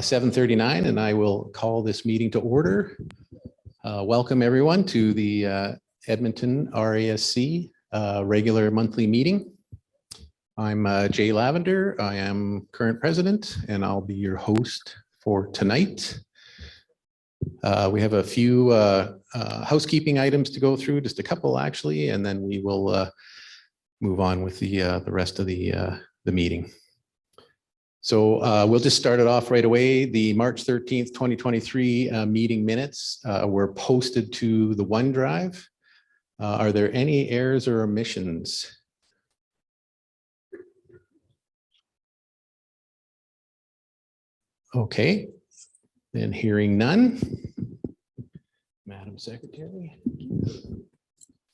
7:39, and I will call this meeting to order. Welcome everyone to the Edmonton RASC regular monthly meeting. I'm Jay Lavender. I am current president, and I'll be your host for tonight. We have a few housekeeping items to go through, just a couple actually, and then we will move on with the rest of the meeting. So we'll just start it off right away. The March 13th, 2023 meeting minutes were posted to the OneDrive. Are there any errors or omissions? Okay, then hearing none. Madam Secretary.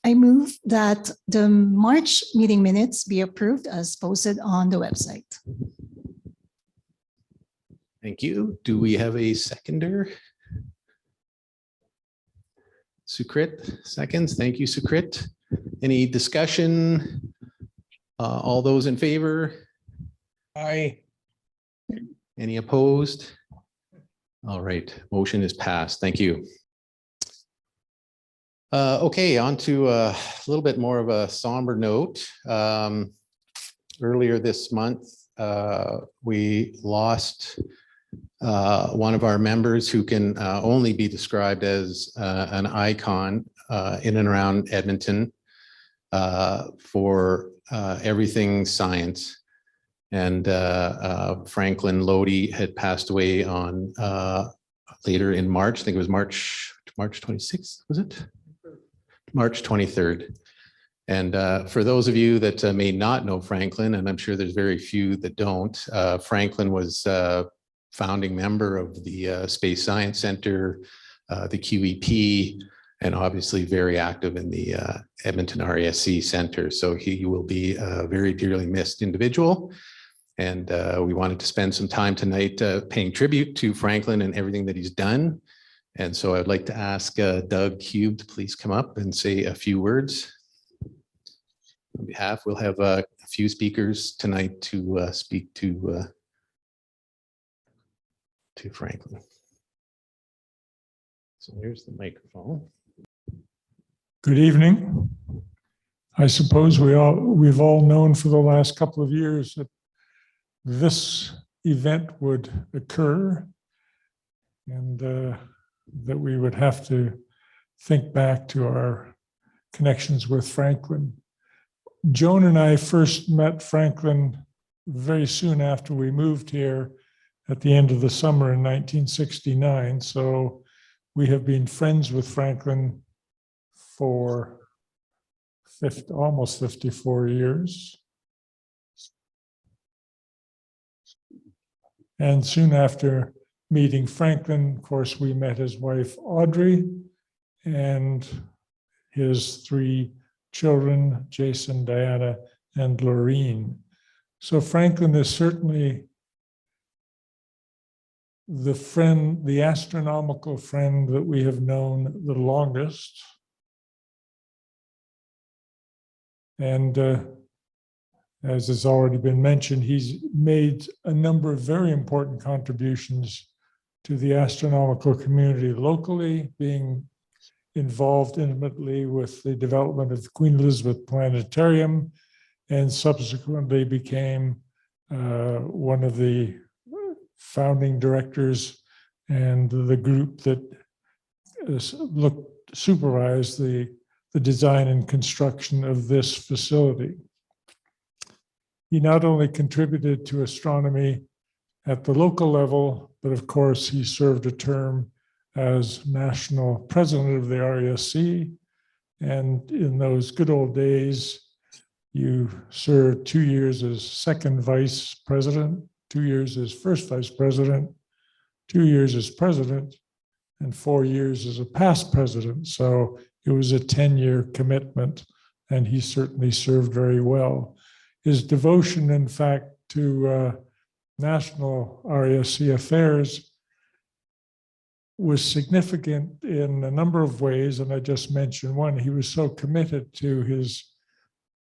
I move that the March meeting minutes be approved as posted on the website. Thank you. Do we have a seconder? Sukrit seconds. Thank you, Sukrit. Any discussion? All those in favor? Aye. Any opposed? All right, motion is passed. Thank you. Okay, on to a little bit more of a somber note. Earlier this month, we lost one of our members who can only be described as an icon in and around Edmonton for everything science. And Franklin Loehde had passed away on later in March. I think it was March 26th, was it? March 23rd. And for those of you that may not know Franklin, and I'm sure there's very few that don't, Franklin was founding member of the Space Science Center, the QEP, and obviously very active in the Edmonton RASC Center. So he will be a very dearly missed individual. And we wanted to spend some time tonight paying tribute to Franklin and everything that he's done. And so I'd like to ask Doug Cube to please come up and say a few words. On behalf, we'll have a few speakers tonight to speak to Franklin. So here's the microphone. Good evening. I suppose we've all known for the last couple of years that this event would occur, and that we would have to think back to our connections with Franklin. Joan and I first met Franklin very soon after we moved here at the end of the summer in 1969. So we have been friends with Franklin for almost 54 years. And soon after meeting Franklin, of course, we met his wife, Audrey, and his 3 children, Jason, Diana, and Laureen. So Franklin is certainly the friend, the astronomical friend that we have known the longest. And as has already been mentioned, he's made a number of very important contributions to the astronomical community locally, being involved intimately with the development of the Queen Elizabeth Planetarium, and subsequently became one of the founding directors and the group that supervised the design and construction of this facility. He not only contributed to astronomy at the local level, but of course he served a term as national president of the RASC. And in those good old days, you served 2 years as second vice president, 2 years as first vice president, 2 years as president, and 4 years as a past president. So it was a 10-year commitment, and he certainly served very well. His devotion, in fact, to national RASC affairs was significant in a number of ways, and I just mentioned one. He was so committed to his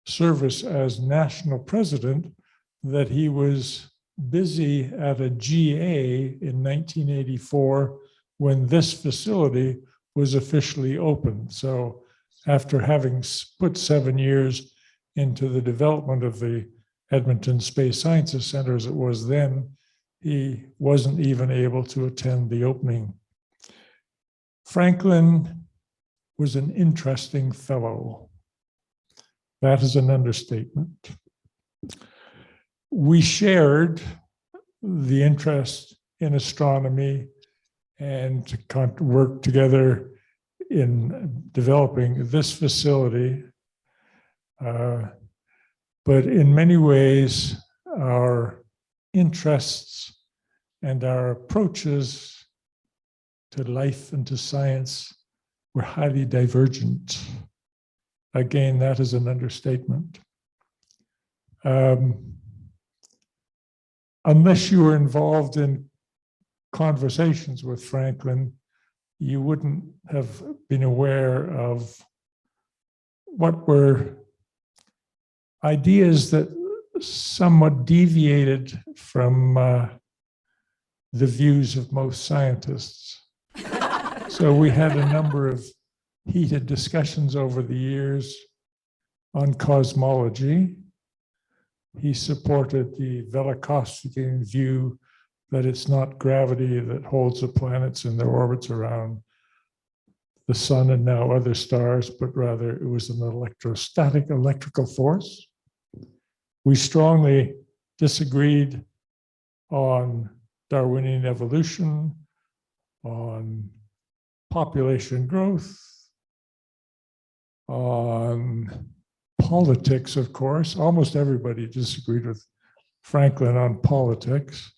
service as national president that he was busy at a GA in 1984 when this facility was officially opened. So after having put 7 years into the development of the Edmonton Space Sciences Center as it was then, he wasn't even able to attend the opening. Franklin was an interesting fellow. That is an understatement. We shared the interest in astronomy and to work together in developing this facility. But in many ways, our interests and our approaches to life and to science were highly divergent. Again, that is an understatement. Unless you were involved in conversations with Franklin, you wouldn't have been aware of what were ideas that somewhat deviated from the views of most scientists. So we had a number of heated discussions over the years on cosmology. He supported the Velikovskian view that it's not gravity that holds the planets in their orbits around the sun and now other stars, but rather it was an electrostatic electrical force. We strongly disagreed on Darwinian evolution, on population growth, on politics, of course. Almost everybody disagreed with Franklin on politics.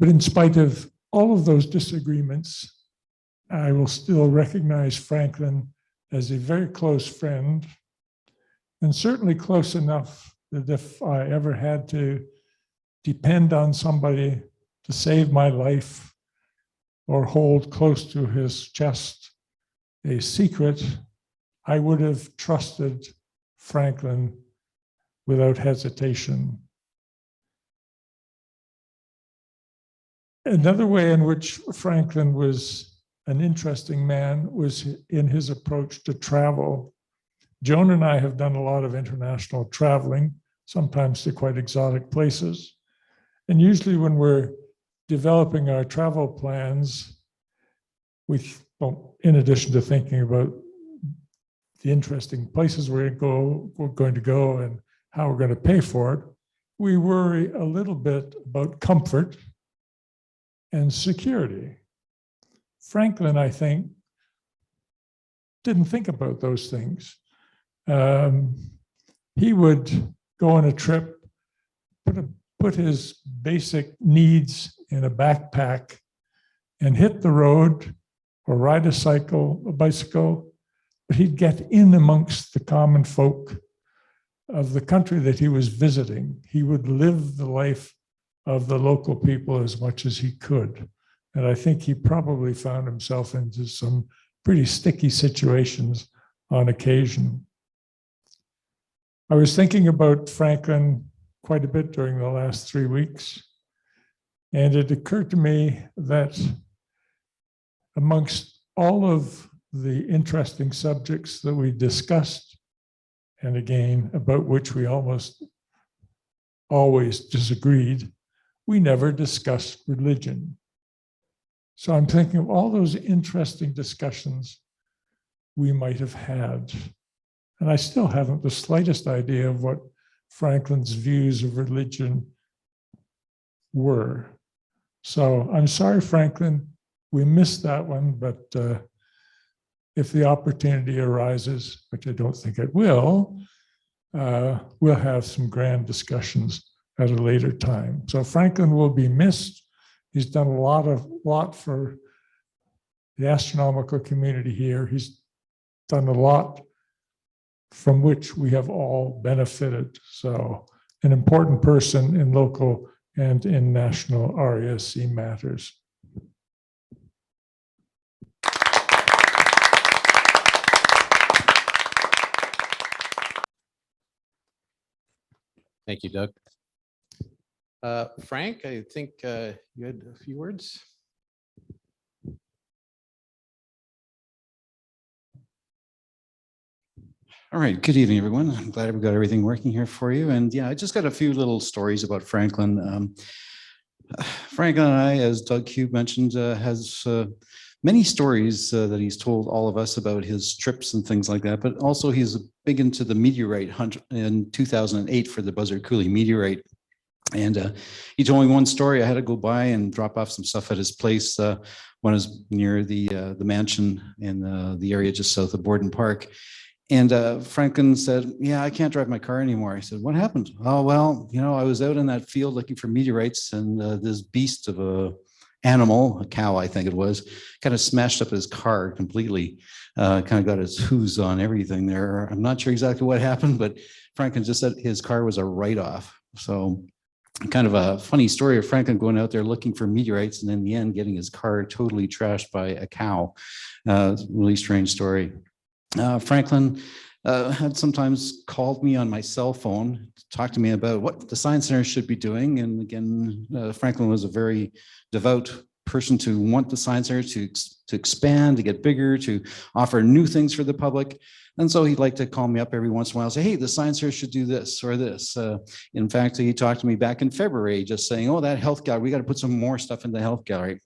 But in spite of all of those disagreements, I will still recognize Franklin as a very close friend, and certainly close enough that if I ever had to depend on somebody to save my life or hold close to his chest a secret, I would have trusted Franklin without hesitation. Another way in which Franklin was an interesting man was in his approach to travel. Joan and I have done a lot of international traveling, sometimes to quite exotic places. And usually when we're developing our travel plans, in addition to thinking about the interesting places we're going to go and how we're going to pay for it, we worry a little bit about comfort and security. Franklin, I think, didn't think about those things. He would go on a trip, put his basic needs in a backpack and hit the road or ride a bicycle, but he'd get in amongst the common folk of the country that he was visiting. He would live the life of the local people as much as he could. And I think he probably found himself into some pretty sticky situations on occasion. I was thinking about Franklin quite a bit during the last 3 weeks, and it occurred to me that amongst all of the interesting subjects that we discussed, and again, about which we almost always disagreed, we never discussed religion. So I'm thinking of all those interesting discussions we might have had. And I still haven't the slightest idea of what Franklin's views of religion were. So I'm sorry, Franklin, we missed that one, but if the opportunity arises, which I don't think it will, we'll have some grand discussions at a later time. So Franklin will be missed. He's done a lot for the astronomical community here. He's done a lot from which we have all benefited. So an important person in local and in national RASC matters. Thank you, Doug. Frank, I think you had a few words. All right, good evening, everyone. I'm glad we got everything working here for you. And yeah, I just got a few little stories about Franklin. Franklin and I, as Doug Cube mentioned, has many stories that he's told all of us about his trips and things like that, but also he's big into the meteorite hunt in 2008 for the Buzzard Coulee meteorite. And he told me one story. I had to go by and drop off some stuff at his place when I was near the mansion in the area just south of Borden Park. And Franklin said, yeah, I can't drive my car anymore. I said, what happened? Oh, well, you know, I was out in that field looking for meteorites, and this beast of a animal, a cow, I think it was, kind of smashed up his car completely, kind of got his hooves on everything there. I'm not sure exactly what happened, but Franklin just said his car was a write-off. So kind of a funny story of Franklin going out there looking for meteorites and in the end getting his car totally trashed by a cow. Really strange story. Franklin had sometimes called me on my cell phone to talk to me about what the Science Center should be doing. And again, Franklin was a very devout person to want the Science Center to expand, to get bigger, to offer new things for the public. And so he'd like to call me up every once in a while and say, hey, the Science Center should do this or this. In fact, he talked to me back in February just saying, oh, that health gallery, we got to put some more stuff in the health gallery.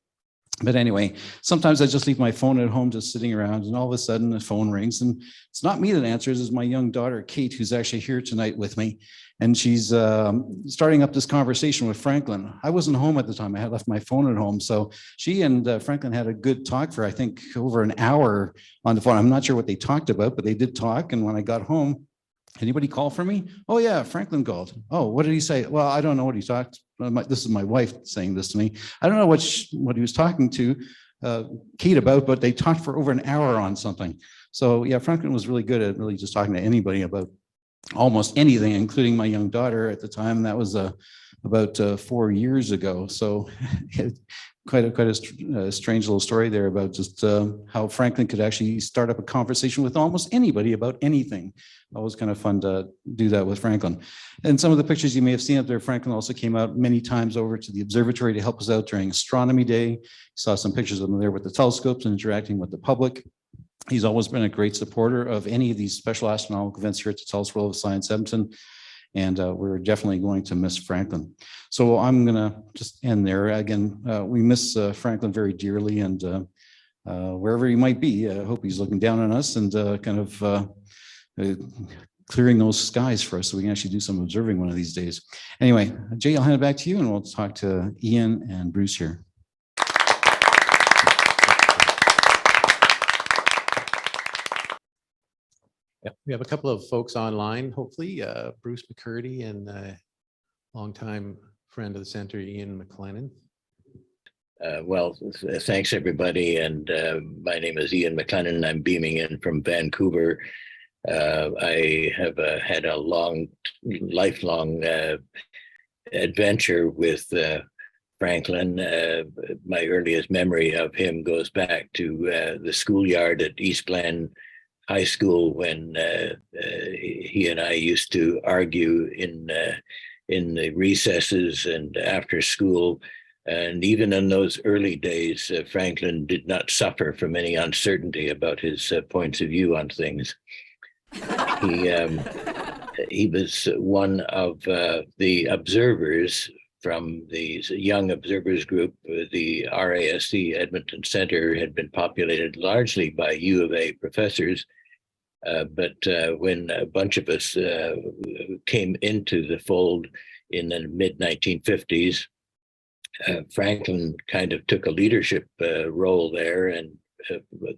But anyway, sometimes I just leave my phone at home just sitting around, and all of a sudden the phone rings, and it's not me that answers, it's my young daughter, Kate, who's actually here tonight with me. And she's starting up this conversation with Franklin. I wasn't home at the time. I had left my phone at home. So she and Franklin had a good talk for, I think, over an hour on the phone. I'm not sure what they talked about, but they did talk. And when I got home, anybody call for me? Oh, yeah, Franklin called. Oh, what did he say? Well, I don't know what he talked. This is my wife saying this to me. I don't know what he was talking to Kate about, but they talked for over an hour on something. So yeah, Franklin was really good at really just talking to anybody about almost anything, including my young daughter at the time. And that was about 4 years ago. So quite a strange little story there about just how Franklin could actually start up a conversation with almost anybody about anything. Always kind of fun to do that with Franklin. And some of the pictures you may have seen up there, Franklin also came out many times over to the observatory to help us out during Astronomy Day. You saw some pictures of him there with the telescopes and interacting with the public. He's always been a great supporter of any of these special astronomical events here at the Telus World of Science Edmonton. And we're definitely going to miss Franklin. So I'm going to just end there. Again, we miss Franklin very dearly, and wherever he might be, I hope he's looking down on us and kind of clearing those skies for us so we can actually do some observing one of these days. Anyway, Jay, I'll hand it back to you, and we'll talk to Ian and Bruce here. Yeah, we have a couple of folks online, hopefully, Bruce McCurdy and longtime friend of the center, Ian McLennan. Well, thanks everybody. And my name is Ian McLennan. I'm beaming in from Vancouver. I have had a lifelong adventure with Franklin. My earliest memory of him goes back to the schoolyard at East Glen High School when he and I used to argue in the recesses and after school. And even in those early days, Franklin did not suffer from any uncertainty about his points of view on things. He was one of the observers from the young observers group. The RASC Edmonton Center had been populated largely by U of A professors. But when a bunch of us came into the fold in the mid-1950s, Franklin kind of took a leadership role there, and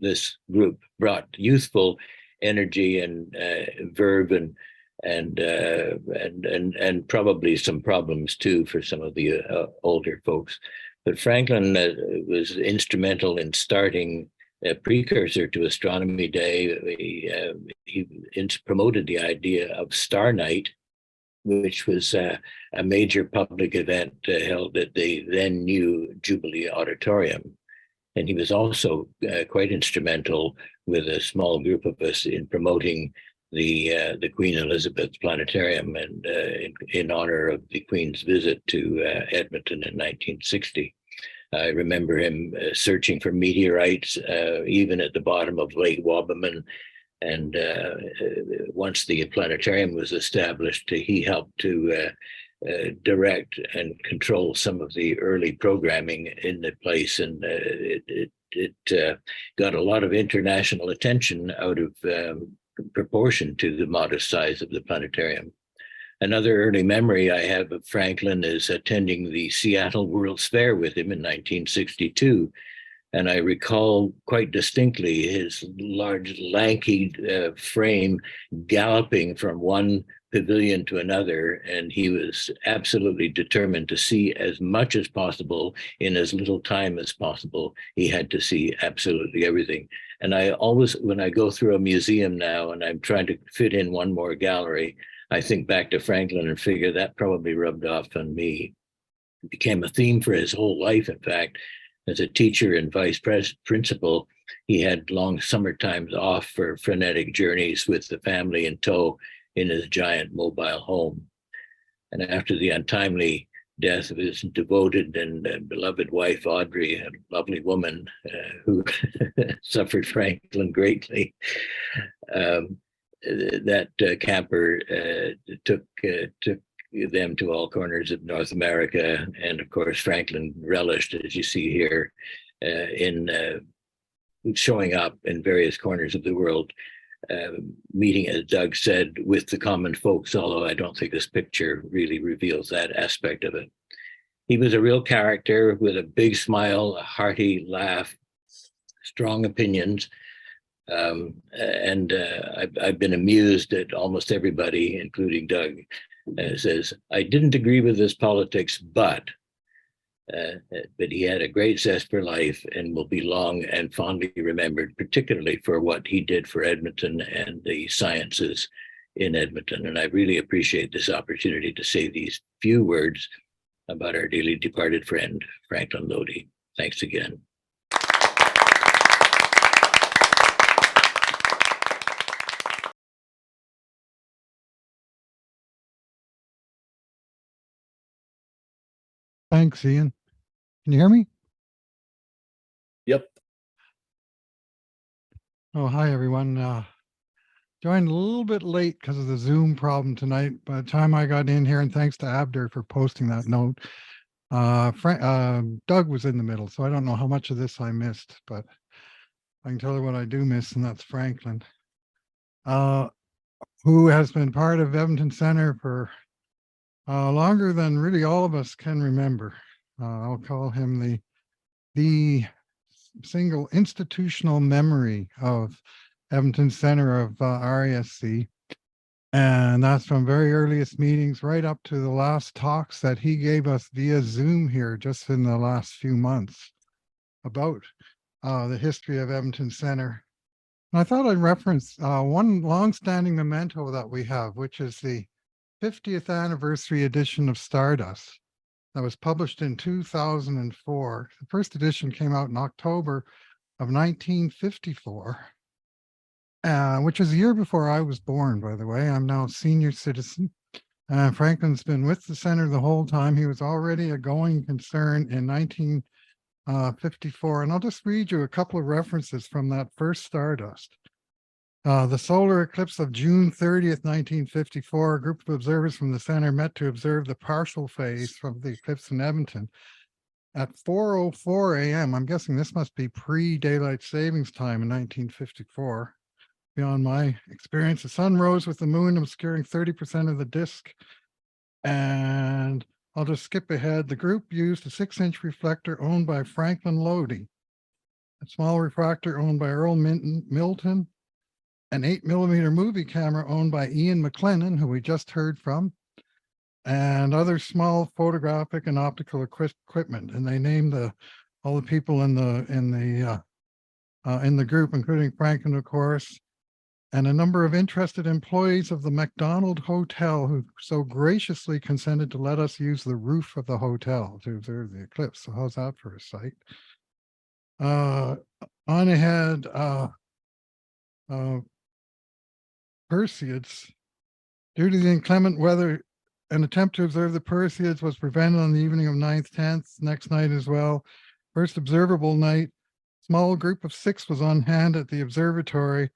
this group brought youthful energy and verve and probably some problems too for some of the older folks. But Franklin was instrumental in starting a precursor to Astronomy Day. He promoted the idea of Star Night, which was a major public event held at the then new Jubilee Auditorium. And he was also quite instrumental with a small group of us in promoting the Queen Elizabeth Planetarium, and in honor of the Queen's visit to Edmonton in 1960. I remember him searching for meteorites, even at the bottom of Lake Wabamun. And once the planetarium was established, he helped to direct and control some of the early programming in the place. And it got a lot of international attention out of proportion to the modest size of the planetarium. Another early memory I have of Franklin is attending the Seattle World's Fair with him in 1962. And I recall quite distinctly his large, lanky frame galloping from one pavilion to another. And he was absolutely determined to see as much as possible in as little time as possible. He had to see absolutely everything. And I always, when I go through a museum now and I'm trying to fit in one more gallery, I think back to Franklin and figure that probably rubbed off on me. It became a theme for his whole life, in fact. As a teacher and vice principal, he had long summer times off for frenetic journeys with the family in tow in his giant mobile home. And after the untimely death of his devoted and beloved wife, Audrey, a lovely woman who suffered Franklin greatly, that camper took them to all corners of North America. And of course, Franklin relished, as you see here, in showing up in various corners of the world, meeting, as Doug said, with the common folks, although I don't think this picture really reveals that aspect of it. He was a real character with a big smile, a hearty laugh, strong opinions. I've been amused at almost everybody, including Doug, says, I didn't agree with his politics, but he had a great zest for life and will be long and fondly remembered, particularly for what he did for Edmonton and the sciences in Edmonton. And I really appreciate this opportunity to say these few words about our dearly departed friend, Franklin Loehde. Thanks again. Thanks, Ian. Can you hear me? Yep. Oh, hi, everyone. Joined a little bit late because of the Zoom problem tonight. By the time I got in here, and thanks to Abder for posting that note, Doug was in the middle, so I don't know how much of this I missed, but I can tell you what I do miss, and that's Franklin, who has been part of Edmonton Center for longer than really all of us can remember. I'll call him the single institutional memory of Edmonton Center of RASC. And that's from very earliest meetings right up to the last talks that he gave us via Zoom here just in the last few months about the history of Edmonton Center. And I thought I'd reference one longstanding memento that we have, which is the 50th anniversary edition of Stardust that was published in 2004. The first edition came out in October of 1954, which is a year before I was born, by the way. I'm now a senior citizen. Franklin's been with the center the whole time. He was already a going concern in 1954. And I'll just read you a couple of references from that first Stardust. The solar eclipse of June 30th, 1954, a group of observers from the center met to observe the partial phase from the eclipse in Edmonton. At 4:04 a.m., I'm guessing this must be pre-daylight savings time in 1954. Beyond my experience, the sun rose with the moon obscuring 30% of the disk. And I'll just skip ahead. The group used a 6-inch reflector owned by Franklin Loehde, a small refractor owned by Earl Milton, an 8mm movie camera owned by Ian McLennan, who we just heard from, and other small photographic and optical equipment. And they named all the people in the group, including Franklin, of course, and a number of interested employees of the McDonald Hotel who so graciously consented to let us use the roof of the hotel to observe the eclipse. So how's that for a sight? On ahead, Perseids. Due to the inclement weather, an attempt to observe the Perseids was prevented on the evening of 9th, 10th, next night as well. First observable night, small group of 6 was on hand at the observatory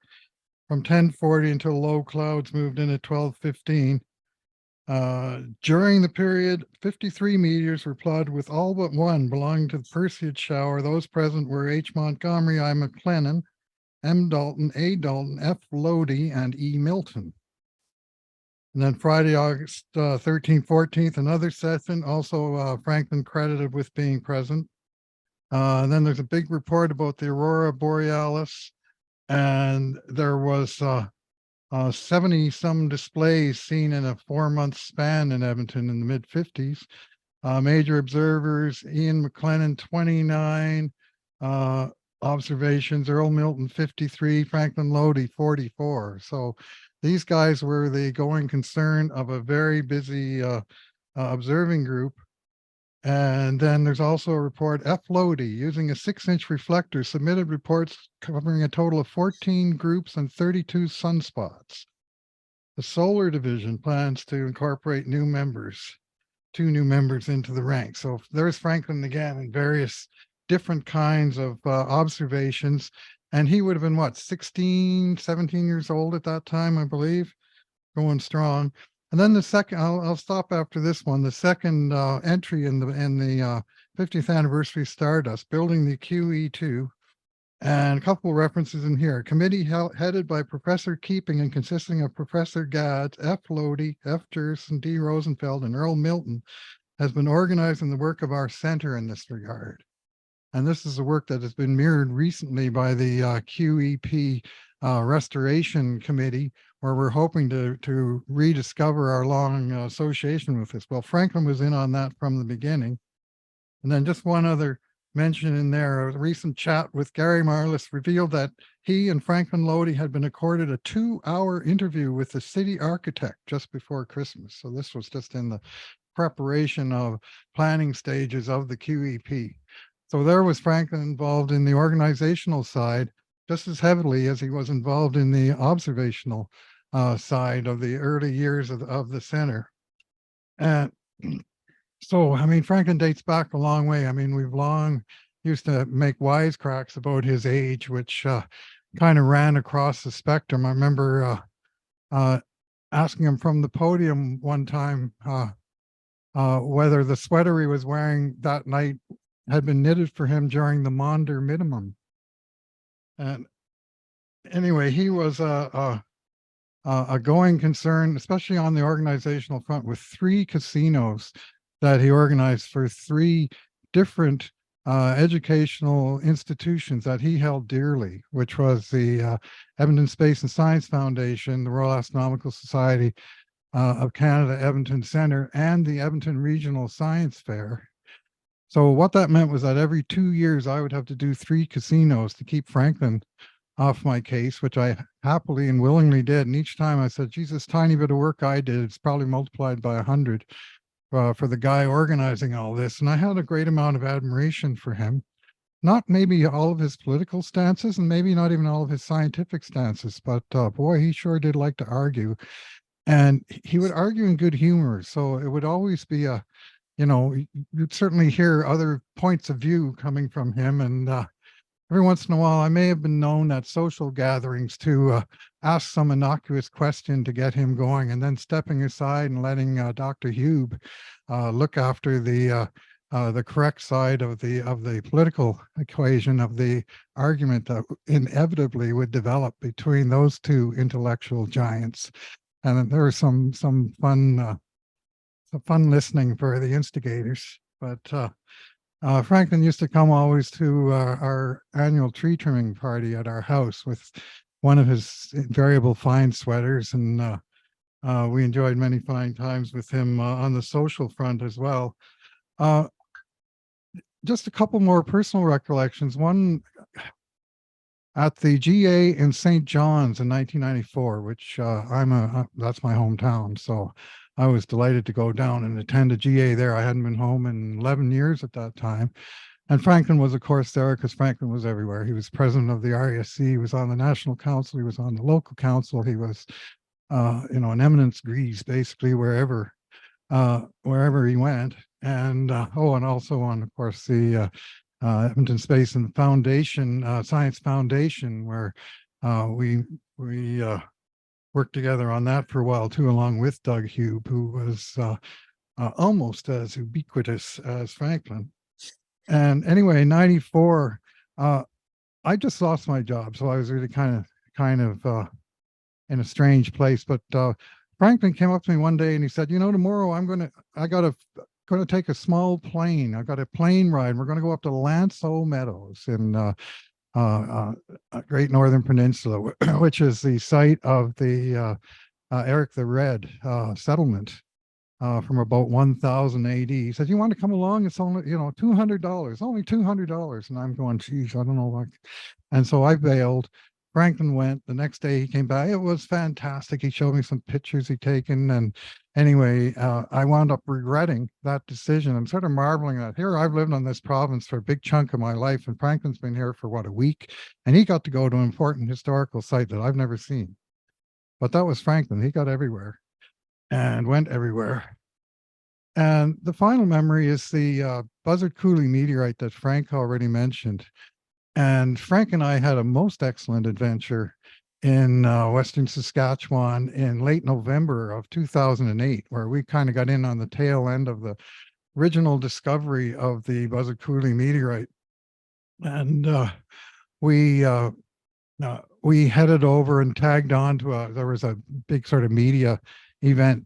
from 10:40 until low clouds moved in at 12:15. During the period, 53 meteors were plotted with all but one belonging to the Perseid shower. Those present were H. Montgomery, I. McLennan, M. Dalton, A. Dalton, F. Loehde, and E. Milton. And then Friday, August 13th, 14th, another session, also Franklin credited with being present. And then there's a big report about the Aurora Borealis, and there was 70 some displays seen in a 4-month span in Edmonton in the mid 50s. Major observers, Ian McLennan, 29 observations, Earl Milton, 53, Franklin Loehde, 44. So these guys were the going concern of a very busy observing group. And then there's also a report, F. Loehde, using a 6-inch reflector, submitted reports covering a total of 14 groups and 32 sunspots. The solar division plans to incorporate new members, 2 new members into the ranks. So there's Franklin again in various different kinds of observations. And he would have been what, 16, 17 years old at that time, I believe, going strong. And then the second, I'll stop after this one. The second entry in the 50th anniversary Stardust, building the QE2, and a couple of references in here. Committee headed by Professor Keeping and consisting of Professor Gads, F. Loehde, F. Jerson, D. Rosenfeld, and Earl Milton has been organizing the work of our center in this regard. And this is a work that has been mirrored recently by the QEP Restoration Committee, where we're hoping to rediscover our long association with this. Well, Franklin was in on that from the beginning. And then just one other mention in there, a recent chat with Gary Marlis revealed that he and Franklin Loehde had been accorded a 2-hour interview with the city architect just before Christmas. So this was just in the preparation of planning stages of the QEP. So there was Franklin involved in the organizational side just as heavily as he was involved in the observational side of the early years of the center. And so, I mean, Franklin dates back a long way. I mean, we've long used to make wisecracks about his age, which kind of ran across the spectrum. I remember asking him from the podium one time whether the sweater he was wearing that night had been knitted for him during the Maunder minimum. And anyway, he was a going concern, especially on the organizational front, with 3 casinos that he organized for 3 different educational institutions that he held dearly, which was the Edmonton Space and Science Foundation, the Royal Astronomical Society of Canada, Edmonton Centre, and the Edmonton Regional Science Fair. So what that meant was that every 2 years I would have to do 3 casinos to keep Franklin off my case, which I happily and willingly did. And each time I said, geez, this tiny bit of work I did, it's probably multiplied by 100 for the guy organizing all this. And I had a great amount of admiration for him. Not maybe all of his political stances and maybe not even all of his scientific stances, but boy, he sure did like to argue. And he would argue in good humor. So it would always be you'd certainly hear other points of view coming from him. And every once in a while, I may have been known at social gatherings to ask some innocuous question to get him going, and then stepping aside and letting Dr. Hube look after the correct side of the political equation of the argument that inevitably would develop between those 2 intellectual giants. And there was some fun listening for the instigators. But Franklin used to come always to our annual tree trimming party at our house with one of his invariable fine sweaters. And we enjoyed many fine times with him on the social front as well. Just a couple more personal recollections. One at the GA in St. John's in 1994, which that's my hometown. So I was delighted to go down and attend a GA there. I hadn't been home in 11 years at that time. And Franklin was, of course, there because Franklin was everywhere. He was president of the RASC, he was on the national council, he was on the local council, he was an eminence grise basically wherever he went. And and also on, of course, the Edmonton Space and Foundation, Science Foundation, where we worked together on that for a while too, along with Doug Hube, who was almost as ubiquitous as Franklin. And anyway, 94, I just lost my job, so I was really kind of in a strange place. But Franklin came up to me one day and he said, tomorrow I got to take a small plane. I got a plane ride. We're going to go up to Lanceau Meadows in Great Northern Peninsula, which is the site of the Eric the Red settlement from about 1000 AD. He said, "You want to come along? It's only, $200, only $200." And I'm going, geez, I don't know what. And so I bailed. Franklin went. The next day he came back. It was fantastic. He showed me some pictures he'd taken. And anyway, I wound up regretting that decision. I'm sort of marveling at here. I've lived on this province for a big chunk of my life, and Franklin's been here for a week, and he got to go to an important historical site that I've never seen. But that was Franklin. He got everywhere and went everywhere. And the final memory is the Buzzard Coulee meteorite that Frank already mentioned. And Frank and I had a most excellent adventure in Western Saskatchewan in late November of 2008, where we kind of got in on the tail end of the original discovery of the Buzzard Coulee meteorite. And we headed over and tagged on to there was a big sort of media event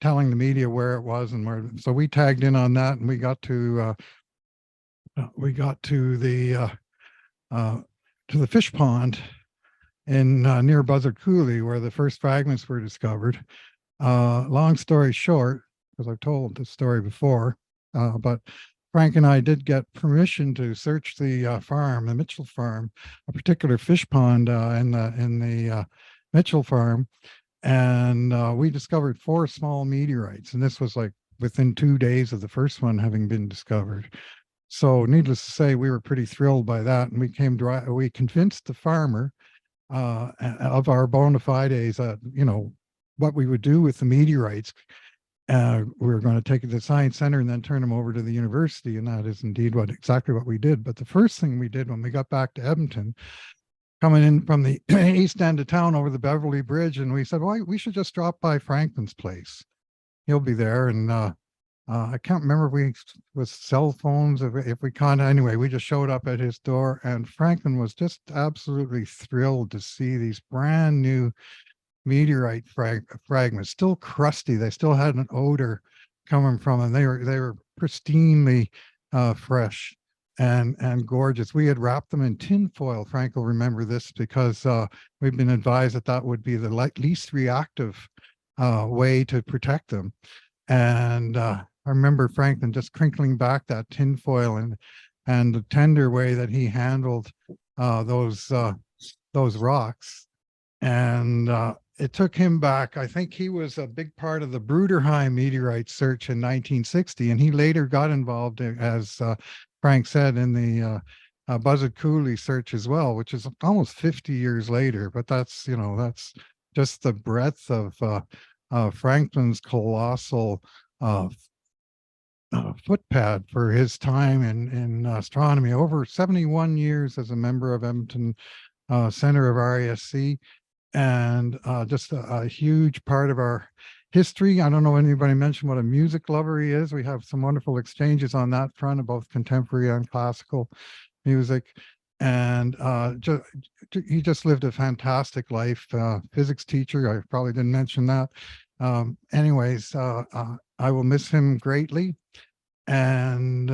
telling the media where it was and where. So we tagged in on that, and we got to the fish pond in near Buzzard Coulee, where the first fragments were discovered. Long story short, because I've told this story before, but Frank and I did get permission to search the farm, the Mitchell farm, a particular fish pond in the Mitchell farm, and we discovered 4 small meteorites, and this was like within 2 days of the first one having been discovered. So needless to say, we were pretty thrilled by that, and we convinced the farmer of our bona fides, what we would do with the meteorites. We were going to take it to the Science Center and then turn them over to the university, and that is indeed exactly what we did. But the first thing we did when we got back to Edmonton, coming in from the east end of town over the Beverly Bridge, and we said, well, we should just drop by Franklin's place. He'll be there. And I can't remember if we with cell phones, if we can't. Anyway, we just showed up at his door, and Franklin was just absolutely thrilled to see these brand new meteorite fragments, still crusty. They still had an odor coming from them. They were pristinely fresh and gorgeous. We had wrapped them in tin foil. Frank will remember this because we've been advised that would be the least reactive way to protect them. And I remember Franklin just crinkling back that tin foil and the tender way that he handled those rocks. And it took him back. I think he was a big part of the Bruderheim meteorite search in 1960, and he later got involved, as Frank said, in the Buzzard Coulee search as well, which is almost 50 years later. But that's just the breadth of Franklin's colossal footpad for his time in astronomy. Over 71 years as a member of Edmonton Center of RASC, and just a huge part of our history. I don't know if anybody mentioned what a music lover he is. We have some wonderful exchanges on that front of both contemporary and classical music. And he just lived a fantastic life. Physics teacher, I probably didn't mention that. Anyways, I will miss him greatly. And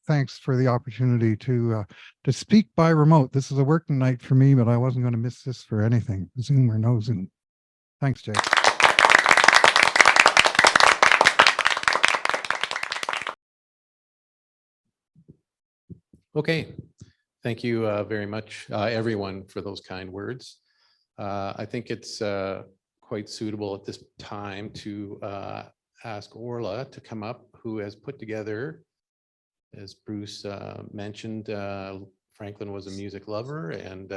thanks for the opportunity to speak by remote. This is a working night for me, but I wasn't going to miss this for anything, Zoom or no Zoom. Thanks, Jay. Okay, thank you very much, everyone, for those kind words. I think it's quite suitable at this time to ask Orla to come up, who has put together, as Bruce mentioned, Franklin was a music lover, and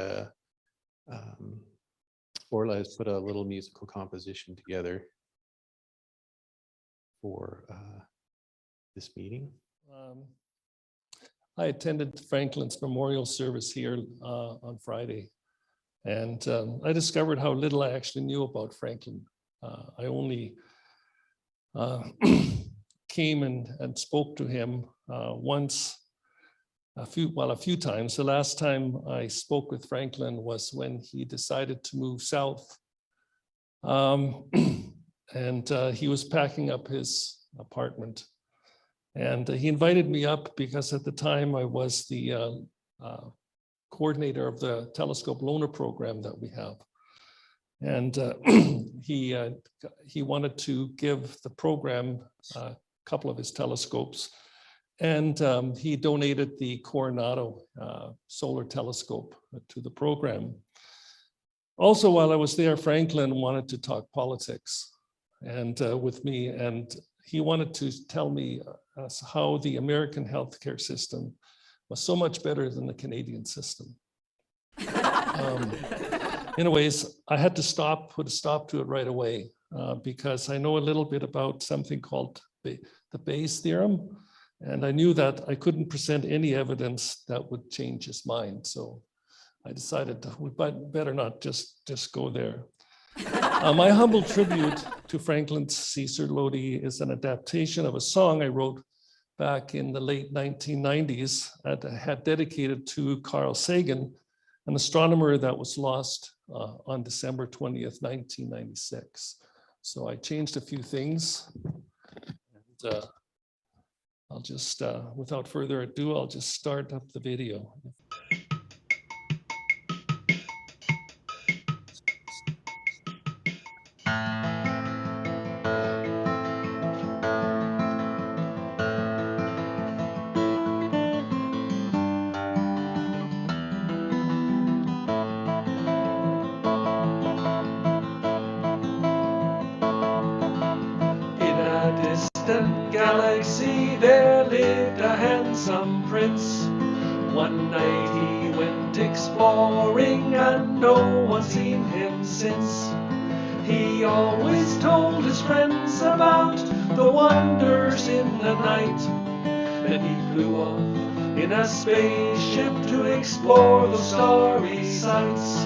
Orla has put a little musical composition together for this meeting. I attended Franklin's memorial service here on Friday, and I discovered how little I actually knew about Franklin. I only came and spoke to him once, a few times. The last time I spoke with Franklin was when he decided to move south. And he was packing up his apartment. And he invited me up because at the time I was the coordinator of the telescope loaner program that we have. And he wanted to give the program a couple of his telescopes. And he donated the Coronado solar telescope to the program. Also, while I was there, Franklin wanted to talk politics and with me, and he wanted to tell me how the American healthcare system was so much better than the Canadian system. Anyways, I had to put a stop to it right away because I know a little bit about something called the Bayes theorem, and I knew that I couldn't present any evidence that would change his mind. So I decided we better not just go there. My humble tribute to Franklin's Caesar Loehde is an adaptation of a song I wrote back in the late 1990s that I had dedicated to Carl Sagan, an astronomer that was lost on December 20th, 1996. So I changed a few things. And, I'll just, without further ado, I'll just start up the video. Galaxy there lived a handsome prince. One night he went exploring and no one's seen him since. He always told his friends about the wonders in the night. Then he flew off in a spaceship to explore the starry sights.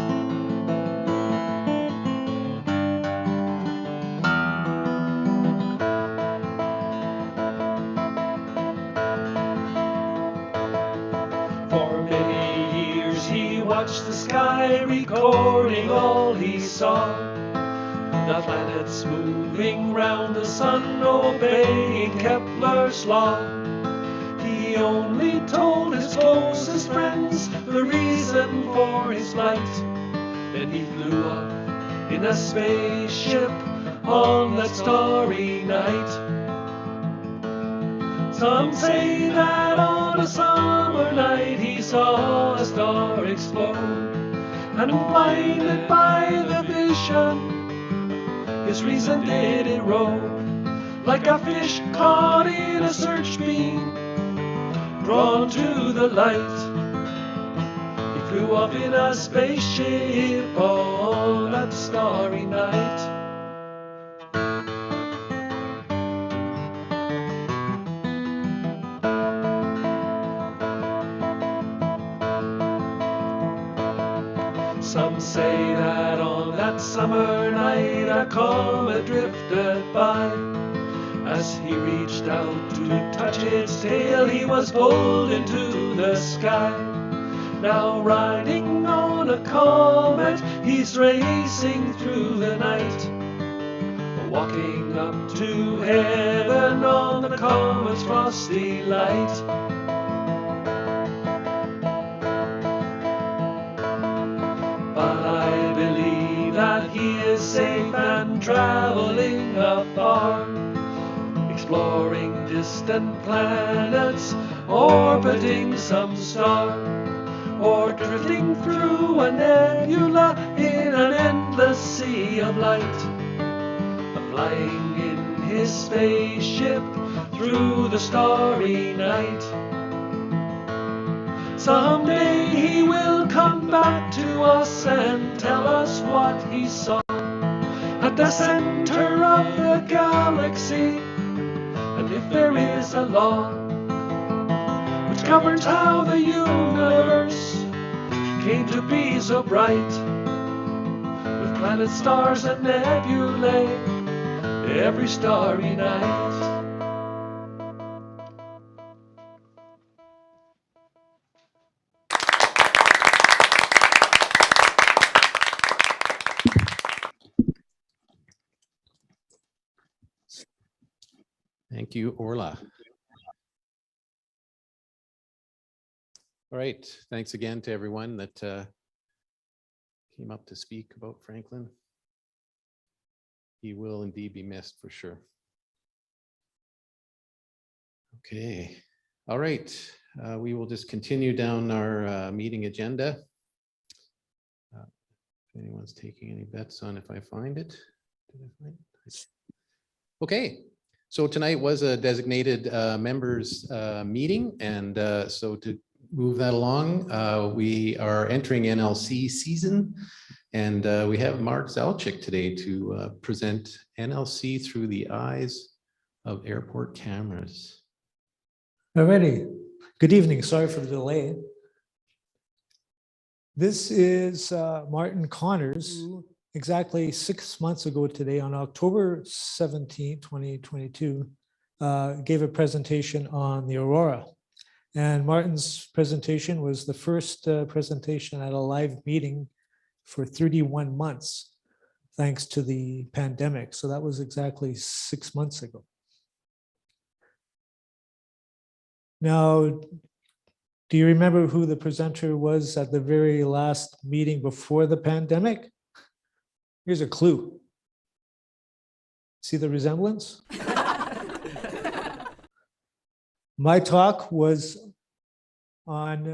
The sky recording all he saw, the planets moving round the sun, obeying Kepler's law. He only told his closest friends the reason for his flight. Then he flew off in a spaceship on that starry night. Some say that on a summer night he saw a star explode, and blinded by the vision, his reason did erode. Like a fish caught in a search beam, drawn to the light, he flew off in a spaceship on that starry night. Some say that on that summer night a comet drifted by. As he reached out to touch its tail, he was pulled into the sky. Now riding on a comet, he's racing through the night, walking up to heaven on the comet's frosty light. That he is safe and traveling afar, exploring distant planets, orbiting some star, or drifting through a nebula in an endless sea of light, flying in his spaceship through the starry night. Someday he will come back to us and tell us what he saw at the center of the galaxy. And if there is a law which governs how the universe came to be so bright, with planets, stars, and nebulae every starry night. Thank you, Orla. All right, thanks again to everyone that came up to speak about Franklin. He will indeed be missed for sure. Okay, all right. We will just continue down our meeting agenda. If anyone's taking any bets on if I find it. Did I find it? Okay, so tonight was a designated members meeting, and so to move that along, we are entering NLC season, and we have Mark Zalcik today to present NLC through the eyes of airport cameras. Alrighty, good evening. Sorry for the delay. This is Martin Connors. Exactly 6 months ago today, on October 17, 2022, gave a presentation on the Aurora. And Martin's presentation was the first presentation at a live meeting for 31 months, thanks to the pandemic. So that was exactly 6 months ago. Now, do you remember who the presenter was at the very last meeting before the pandemic? Here's a clue. See the resemblance? My talk was on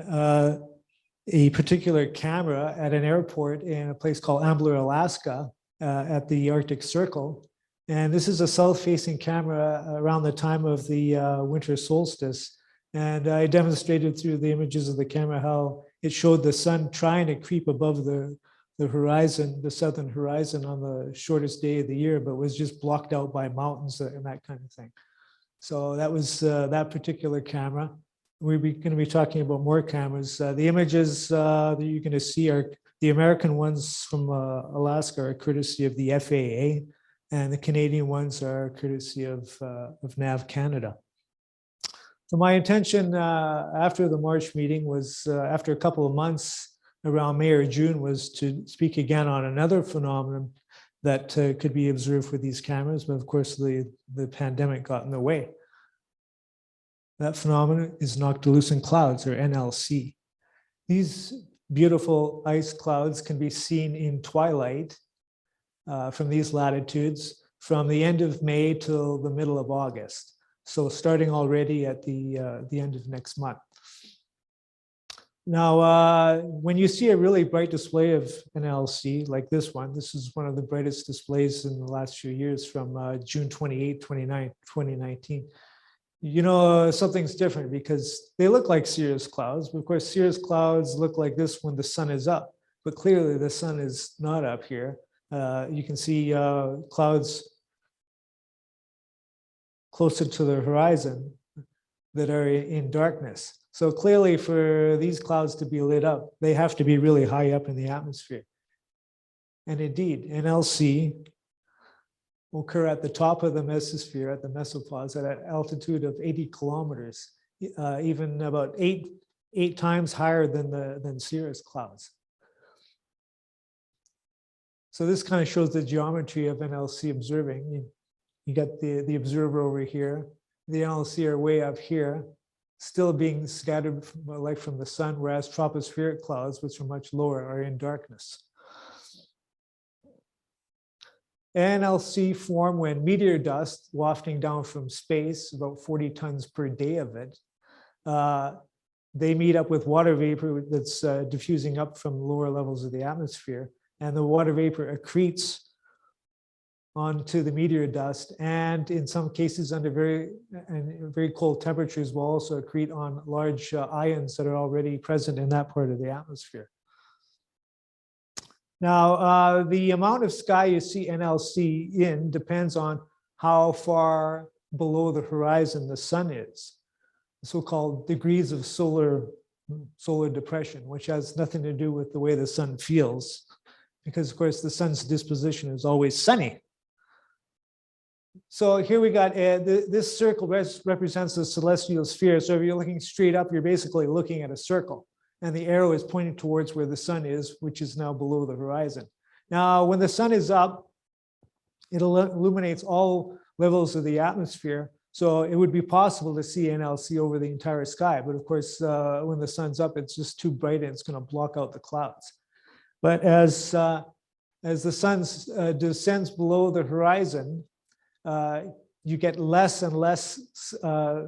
a particular camera at an airport in a place called Ambler, Alaska, at the Arctic Circle. And this is a south-facing camera around the time of the winter solstice. And I demonstrated through the images of the camera how it showed the sun trying to creep above the horizon, the southern horizon, on the shortest day of the year, but was just blocked out by mountains and that kind of thing. So that was that particular camera. We're going to be talking about more cameras. The images that you're going to see are the American ones from Alaska are courtesy of the FAA, and the Canadian ones are courtesy of NAV Canada. So my intention after the March meeting was, after a couple of months, around May or June, was to speak again on another phenomenon that could be observed with these cameras, but of course the pandemic got in the way. That phenomenon is noctilucent clouds, or NLC. These beautiful ice clouds can be seen in twilight from these latitudes from the end of May till the middle of August. So starting already at the end of next month. Now, when you see a really bright display of NLC like this one, this is one of the brightest displays in the last few years from June 28, 2019. You know, something's different because they look like cirrus clouds. But of course, cirrus clouds look like this when the sun is up, but clearly the sun is not up here. You can see clouds closer to the horizon that are in darkness. So clearly for these clouds to be lit up, they have to be really high up in the atmosphere. And indeed, NLC will occur at the top of the mesosphere, at the mesopause, at an altitude of 80 kilometers, even about eight times higher than cirrus clouds. So this kind of shows the geometry of NLC observing. You got the observer over here, the NLC are way up here, still being scattered light from the sun, whereas tropospheric clouds, which are much lower, are in darkness. NLC form when meteor dust wafting down from space, about 40 tons per day of it, they meet up with water vapor that's diffusing up from lower levels of the atmosphere, and the water vapor accretes onto the meteor dust, and in some cases under very cold temperatures will also accrete on large ions that are already present in that part of the atmosphere. Now, the amount of sky you see NLC in depends on how far below the horizon the sun is, so-called degrees of solar depression, which has nothing to do with the way the sun feels, because of course the sun's disposition is always sunny. So here we got this circle represents the celestial sphere. So if you're looking straight up, you're basically looking at a circle, and the arrow is pointing towards where the sun is, which is now below the horizon. Now, when the sun is up, it illuminates all levels of the atmosphere. So it would be possible to see NLC over the entire sky. But of course, when the sun's up, it's just too bright and it's going to block out the clouds. But as the sun descends below the horizon, you get less and less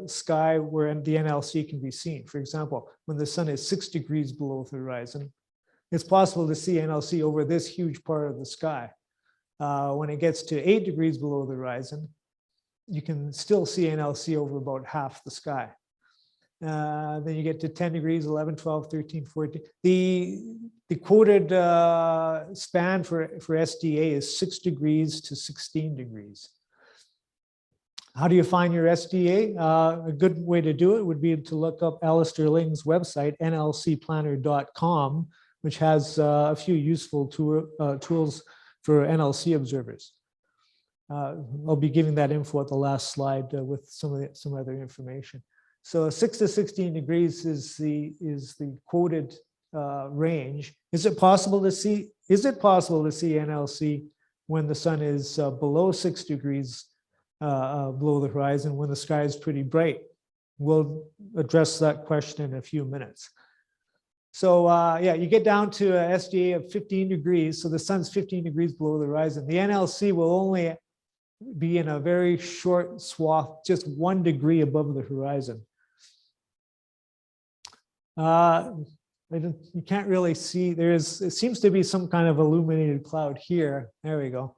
sky where the NLC can be seen. For example, when the sun is 6 degrees below the horizon, it's possible to see NLC over this huge part of the sky. When it gets to 8 degrees below the horizon, you can still see NLC over about half the sky. Then you get to 10 degrees, 11, 12, 13, 14. The quoted span for SDA is 6 degrees to 16 degrees. How do you find your SDA? A good way to do it would be to look up Alistair Ling's website, nlcplanner.com, which has a few useful tools for NLC observers. I'll be giving that info at the last slide with some other information. So 6 to 16 degrees is the quoted range. Is it possible to see NLC when the sun is below 6 degrees below the horizon, when the sky is pretty bright? We'll address that question in a few minutes. So yeah, you get down to a SDA of 15 degrees. So the sun's 15 degrees below the horizon. The NLC will only be in a very short swath, just 1 degree above the horizon. You can't really see. It seems to be some kind of illuminated cloud here. There we go.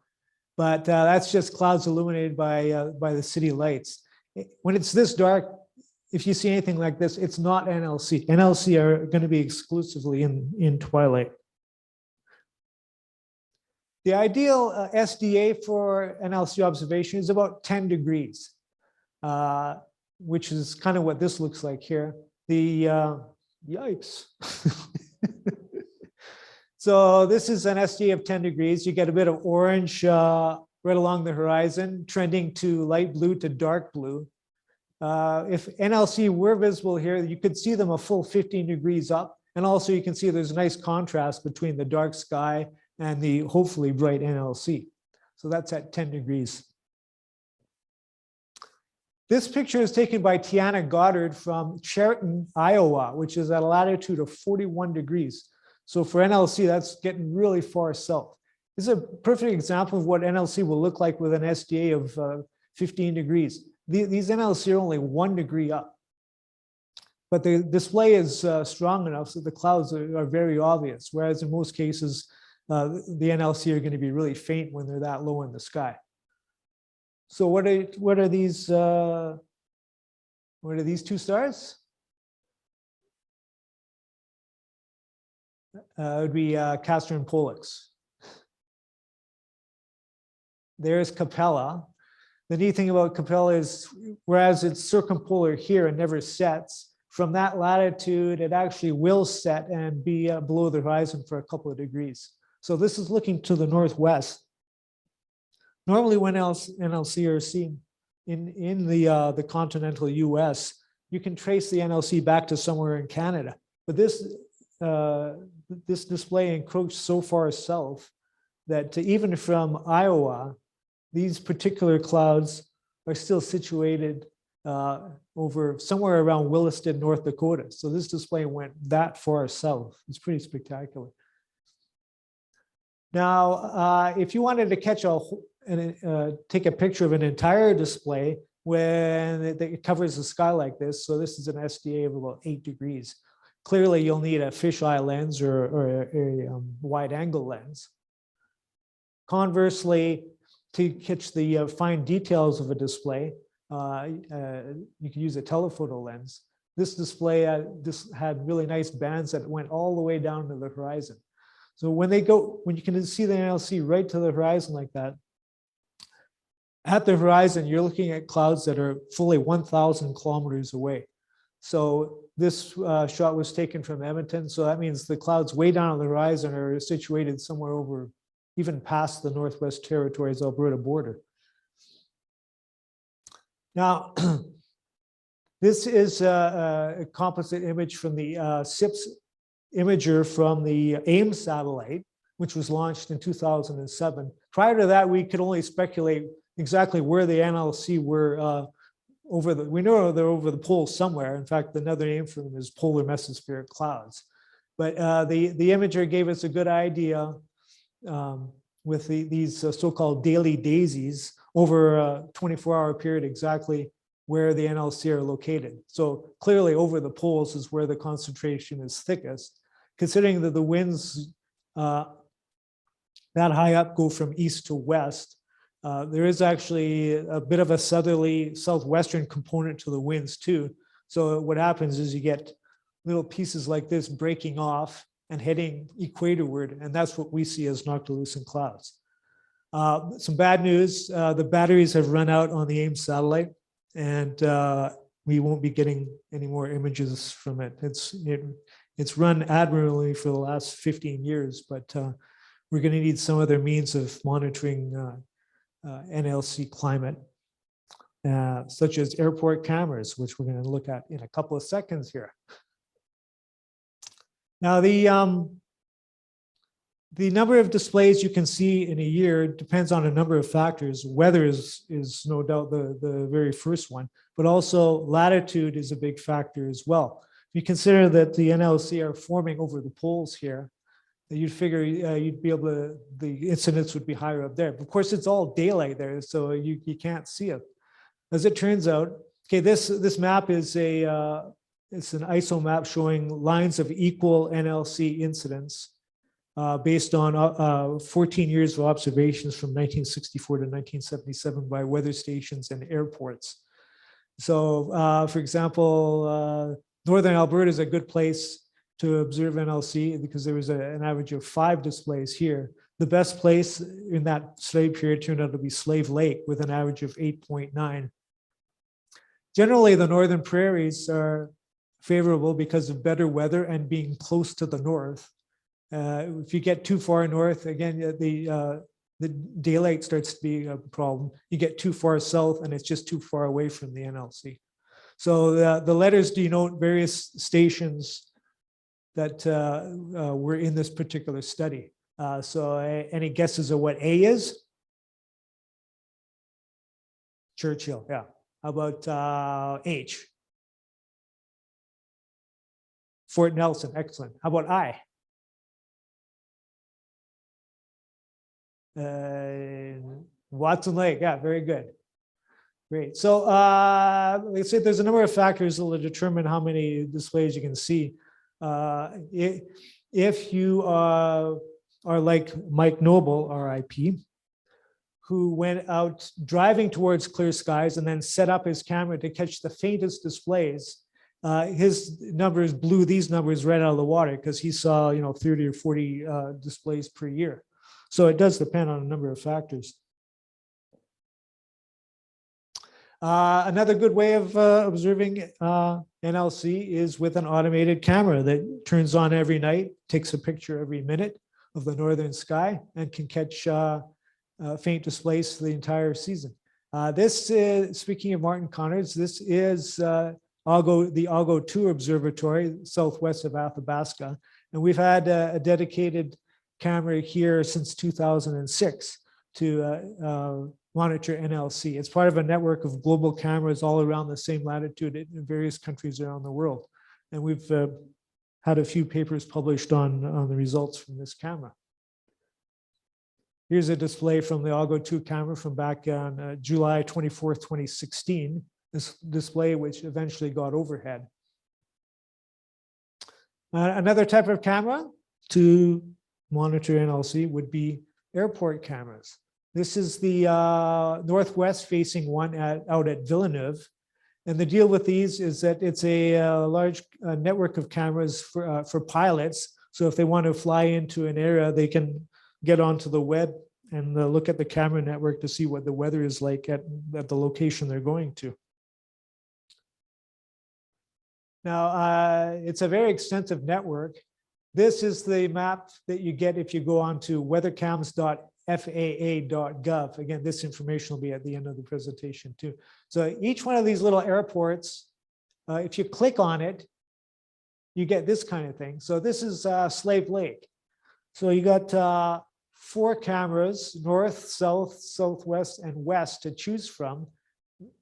But that's just clouds illuminated by the city lights. When it's this dark, if you see anything like this, it's not NLC. NLC are going to be exclusively in twilight. The ideal SDA for NLC observation is about 10 degrees, which is kind of what this looks like here. Yikes. So this is an SDA of 10 degrees. You get a bit of orange right along the horizon, trending to light blue to dark blue. If NLC were visible here, you could see them a full 15 degrees up. And also you can see there's a nice contrast between the dark sky and the hopefully bright NLC. So that's at 10 degrees. This picture is taken by Tiana Goddard from Chariton, Iowa, which is at a latitude of 41 degrees. So for NLC, that's getting really far south. This is a perfect example of what NLC will look like with an SDA of 15 degrees. These NLC are only 1 degree up. But the display is strong enough so the clouds are very obvious, whereas in most cases, the NLC are going to be really faint when they're that low in the sky. So what are these 2 stars? It would be Castor and Pollux. There's Capella. The neat thing about Capella is, whereas it's circumpolar here and never sets, from that latitude, it actually will set and be below the horizon for a couple of degrees. So this is looking to the northwest. Normally when NLC are seen in the continental US, you can trace the NLC back to somewhere in Canada. But this display encroached so far south that even from Iowa, these particular clouds are still situated over somewhere around Williston, North Dakota. So this display went that far south. It's pretty spectacular. Now, if you wanted to catch take a picture of an entire display when it covers the sky like this, so this is an SDA of about 8 degrees. Clearly, you'll need a fisheye lens or a wide angle lens. Conversely, to catch the fine details of a display, you can use a telephoto lens. This display had really nice bands that went all the way down to the horizon. So when you can see the NLC right to the horizon like that, at the horizon, you're looking at clouds that are fully 1,000 kilometers away. So this shot was taken from Edmonton. So that means the clouds way down on the horizon are situated somewhere over, even past the Northwest Territories Alberta border. Now, this is a composite image from the SIPS imager from the AIM satellite, which was launched in 2007. Prior to that, we could only speculate exactly where the NLC were we know they're over the poles somewhere. In fact, another name for them is polar mesospheric clouds. But the imager gave us a good idea with these so-called daily daisies over a 24-hour period exactly where the NLC are located. So clearly over the poles is where the concentration is thickest, considering that the winds that high up go from east to west. There is actually a bit of a southerly, southwestern component to the winds too. So what happens is you get little pieces like this breaking off and heading equatorward, and that's what we see as noctilucent clouds. Some bad news, the batteries have run out on the AIM satellite, and we won't be getting any more images from it. It's run admirably for the last 15 years, but we're going to need some other means of monitoring NLC climate, such as airport cameras, which we're going to look at in a couple of seconds here. Now, the number of displays you can see in a year depends on a number of factors. Weather is no doubt the very first one, but also latitude is a big factor as well. If you consider that the NLC are forming over the poles here, you'd figure you'd be able to, the incidence would be higher up there. But of course, it's all daylight there, so you can't see it. As it turns out, okay, this map is it's an ISO map showing lines of equal NLC incidence based on 14 years of observations from 1964 to 1977 by weather stations and airports. So, for example, Northern Alberta is a good place to observe NLC because there was an average of 5 displays here. The best place in that study period turned out to be Slave Lake with an average of 8.9. Generally, the northern prairies are favorable because of better weather and being close to the north. If you get too far north, again, the daylight starts to be a problem. You get too far south and it's just too far away from the NLC. So the letters denote various stations that were in this particular study. So any guesses of what A is? Churchill, yeah. How about H? Fort Nelson, excellent. How about I? Watson Lake, yeah, very good. Great. So let's say there's a number of factors that will determine how many displays you can see. If you are like Mike Noble, RIP, who went out driving towards clear skies and then set up his camera to catch the faintest displays, his numbers blew these numbers right out of the water because he saw 30 or 40 displays per year. So it does depend on a number of factors. Another good way of observing NLC is with an automated camera that turns on every night, takes a picture every minute of the northern sky, and can catch faint displays for the entire season. This is, speaking of Martin Connors, this is the Algo 2 Observatory, southwest of Athabasca. And we've had a dedicated camera here since 2006 to monitor NLC. It's part of a network of global cameras all around the same latitude in various countries around the world. And we've had a few papers published on the results from this camera. Here's a display from the Algo 2 camera from back on July 24th, 2016. This display, which eventually got overhead. Another type of camera to monitor NLC would be airport cameras. This is the northwest facing one out at Villeneuve. And the deal with these is that it's a large network of cameras for pilots. So if they want to fly into an area, they can get onto the web and look at the camera network to see what the weather is like at the location they're going to. Now, it's a very extensive network. This is the map that you get if you go on to weathercams.faa.gov. Again, this information will be at the end of the presentation too. So each one of these little airports, if you click on it, you get this kind of thing. So this is Slave Lake. So you got 4 cameras, north, south, southwest, and west to choose from.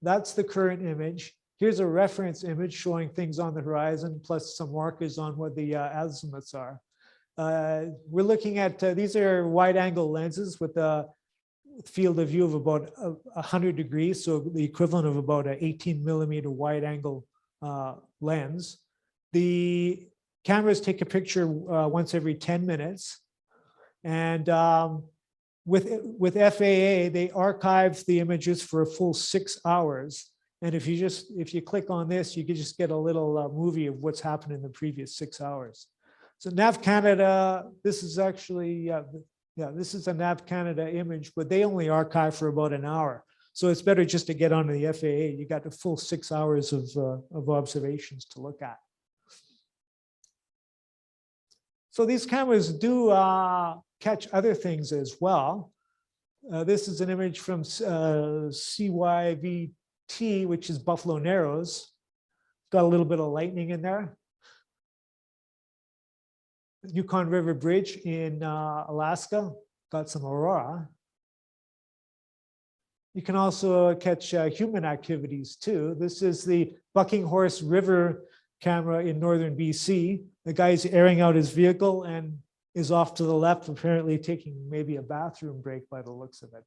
That's the current image. Here's a reference image showing things on the horizon, plus some markers on what the azimuths are. We're looking at, these are wide angle lenses with a field of view of about 100 degrees. So the equivalent of about an 18 millimeter wide angle lens. The cameras take a picture once every 10 minutes. And with FAA, they archive the images for a full 6 hours. And if you click on this, you can just get a little movie of what's happened in the previous 6 hours. So Nav Canada, this is actually, this is a Nav Canada image, but they only archive for about an hour. So it's better just to get onto the FAA. You got the full 6 hours of observations to look at. So these cameras do catch other things as well. This is an image from CYVT, which is Buffalo Narrows. Got a little bit of lightning in there. Yukon River Bridge in Alaska, got some aurora. You can also catch human activities too. This is the Bucking Horse River camera in northern BC. The guy's airing out his vehicle and is off to the left, apparently taking maybe a bathroom break by the looks of it.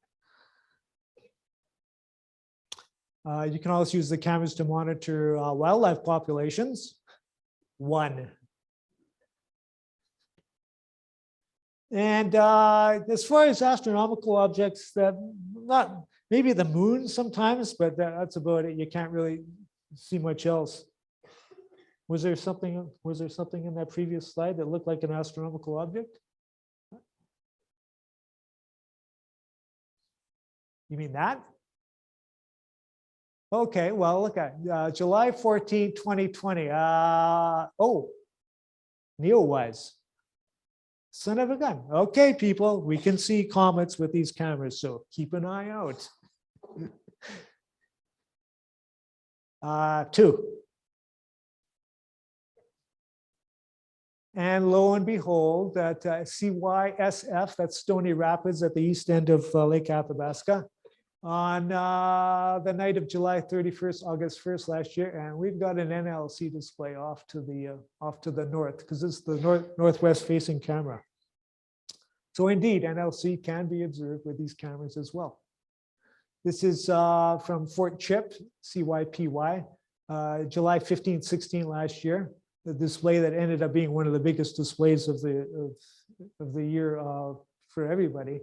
You can also use the cameras to monitor wildlife populations. 1. And as far as astronomical objects, not maybe the moon sometimes, but that's about it. You can't really see much else. Was there something in that previous slide that looked like an astronomical object? You mean that? Okay, well, look at July 14, 2020. Oh, Neowise. Son of a gun. Okay, people, we can see comets with these cameras, so keep an eye out. 2. And lo and behold, that CYSF, that's Stony Rapids at the east end of Lake Athabasca, on the night of July 31st, August 1st last year, and we've got an NLC display off to the north, because it's the northwest facing camera. So indeed, NLC can be observed with these cameras as well. This is from Fort Chip, CYPY, July 15, 16 last year. The display that ended up being one of the biggest displays of the year for everybody.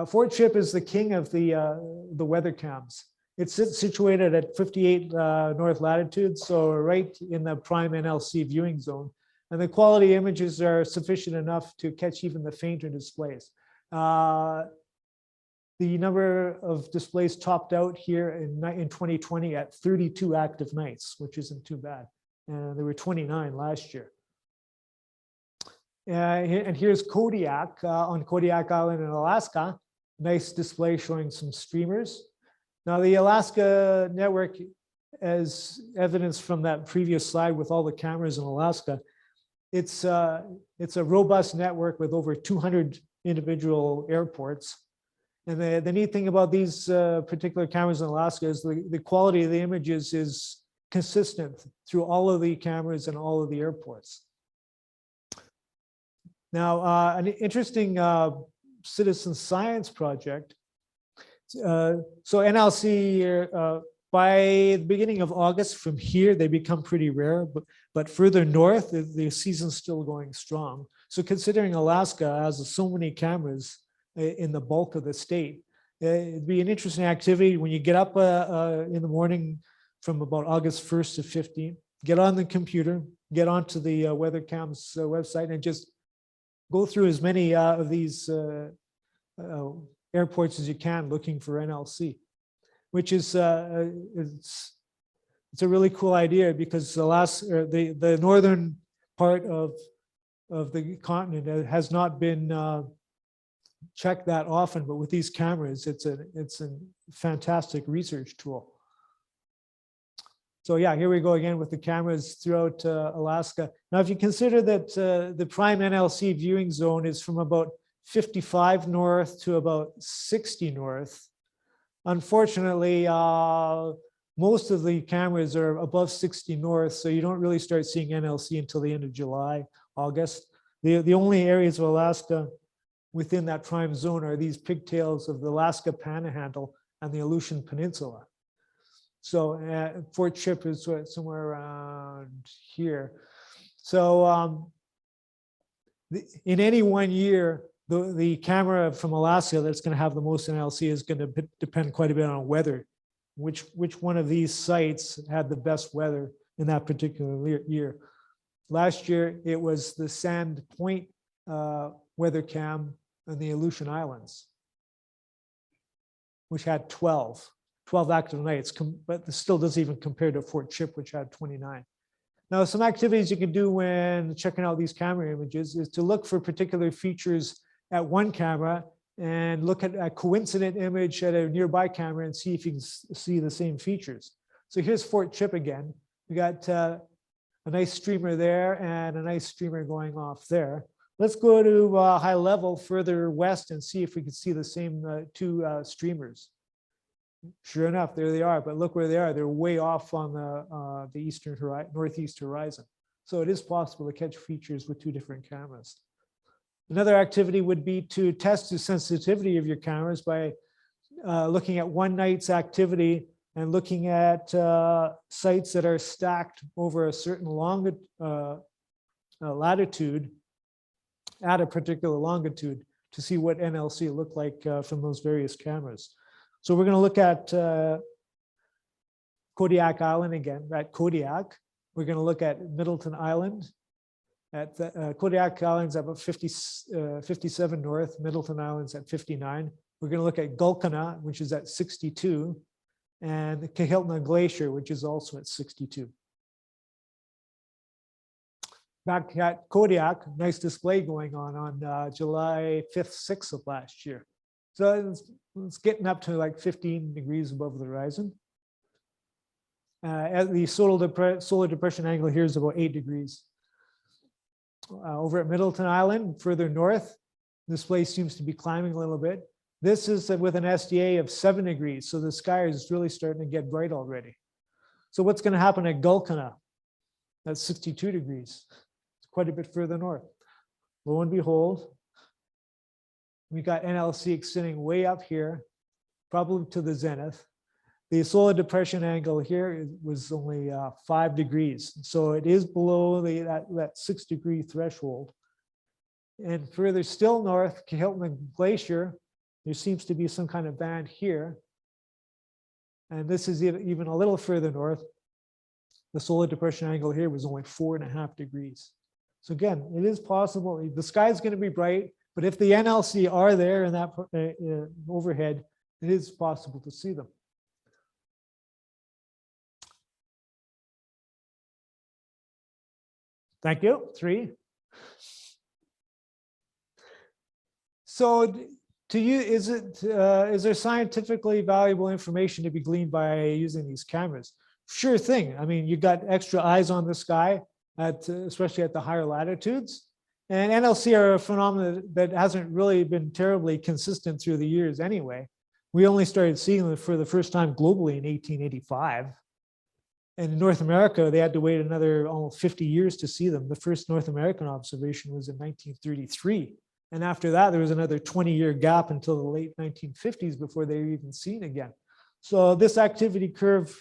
Fort Chip is the king of the weather cams. It's situated at 58 north latitude, so right in the prime NLC viewing zone. And the quality images are sufficient enough to catch even the fainter displays. The number of displays topped out here in 2020 at 32 active nights, which isn't too bad. There were 29 last year. And here's Kodiak on Kodiak Island in Alaska. Nice display showing some streamers. Now the Alaska network, as evidence from that previous slide with all the cameras in Alaska, it's a robust network with over 200 individual airports. And the neat thing about these particular cameras in Alaska is the quality of the images is consistent through all of the cameras and all of the airports. Now, an interesting citizen science project. So NLC, by the beginning of August from here, they become pretty rare, but further north, the season's still going strong. So considering Alaska has so many cameras in the bulk of the state, it'd be an interesting activity when you get up in the morning from about August 1st to 15th, get on the computer, get onto the WeatherCam's website and just go through as many of these airports as you can looking for NLC, which is it's a really cool idea because the northern part of the continent has not been checked that often, but with these cameras, it's a fantastic research tool. So yeah, here we go again with the cameras throughout Alaska. Now, if you consider that the prime NLC viewing zone is from about 55 north to about 60 north, unfortunately, most of the cameras are above 60 north, so you don't really start seeing NLC until the end of July, August. The only areas of Alaska within that prime zone are these pigtails of the Alaska Panhandle and the Aleutian Peninsula. So Fort Chip is somewhere around here. So in any one year, the camera from Alaska that's going to have the most NLC is going to depend quite a bit on weather. Which one of these sites had the best weather in that particular year? Last year, it was the Sand Point weather cam in the Aleutian Islands, which had 12 active nights, but this still doesn't even compare to Fort Chip, which had 29. Now, some activities you can do when checking out these camera images is to look for particular features at one camera and look at a coincident image at a nearby camera and see if you can see the same features. So here's Fort Chip again. We got a nice streamer there and a nice streamer going off there. Let's go to high level further west and see if we can see the same two streamers. Sure enough, there they are, but look where they are. They're way off on the eastern horizon, northeast horizon. So it is possible to catch features with two different cameras. Another activity would be to test the sensitivity of your cameras by looking at one night's activity and looking at sites that are stacked over a certain latitude at a particular longitude to see what NLC looked like from those various cameras. So we're going to look at Kodiak Island again, at Kodiak. We're going to look at Middleton Island. At Kodiak Island's at about 57 north, Middleton Island's at 59. We're going to look at Gulkana, which is at 62, and the Kahiltna Glacier, which is also at 62. Back at Kodiak, nice display going on July 5th, 6th of last year. So it's getting up to like 15 degrees above the horizon. At the solar depression angle here is about 8 degrees. Over at Middleton Island, further north, this place seems to be climbing a little bit. This is with an SDA of 7 degrees, so the sky is really starting to get bright already. So what's going to happen at Gulkana? That's 62 degrees. It's quite a bit further north. Lo and behold, we got NLC extending way up here, probably to the zenith. The solar depression angle here was only 5 degrees. So it is below that 6 degree threshold. And further still north, Kahiltna Glacier, there seems to be some kind of band here. And this is even a little further north. The solar depression angle here was only 4.5 degrees. So again, it is possible. The sky is going to be bright, but if the NLC are there in that overhead, it is possible to see them. Thank you. 3. So to you, is there scientifically valuable information to be gleaned by using these cameras? Sure thing. I mean, you got extra eyes on the sky, especially at the higher latitudes. And NLC are a phenomenon that hasn't really been terribly consistent through the years anyway. We only started seeing them for the first time globally in 1885. And in North America, they had to wait another almost 50 years to see them. The first North American observation was in 1933. And after that, there was another 20-year gap until the late 1950s before they were even seen again. So this activity curve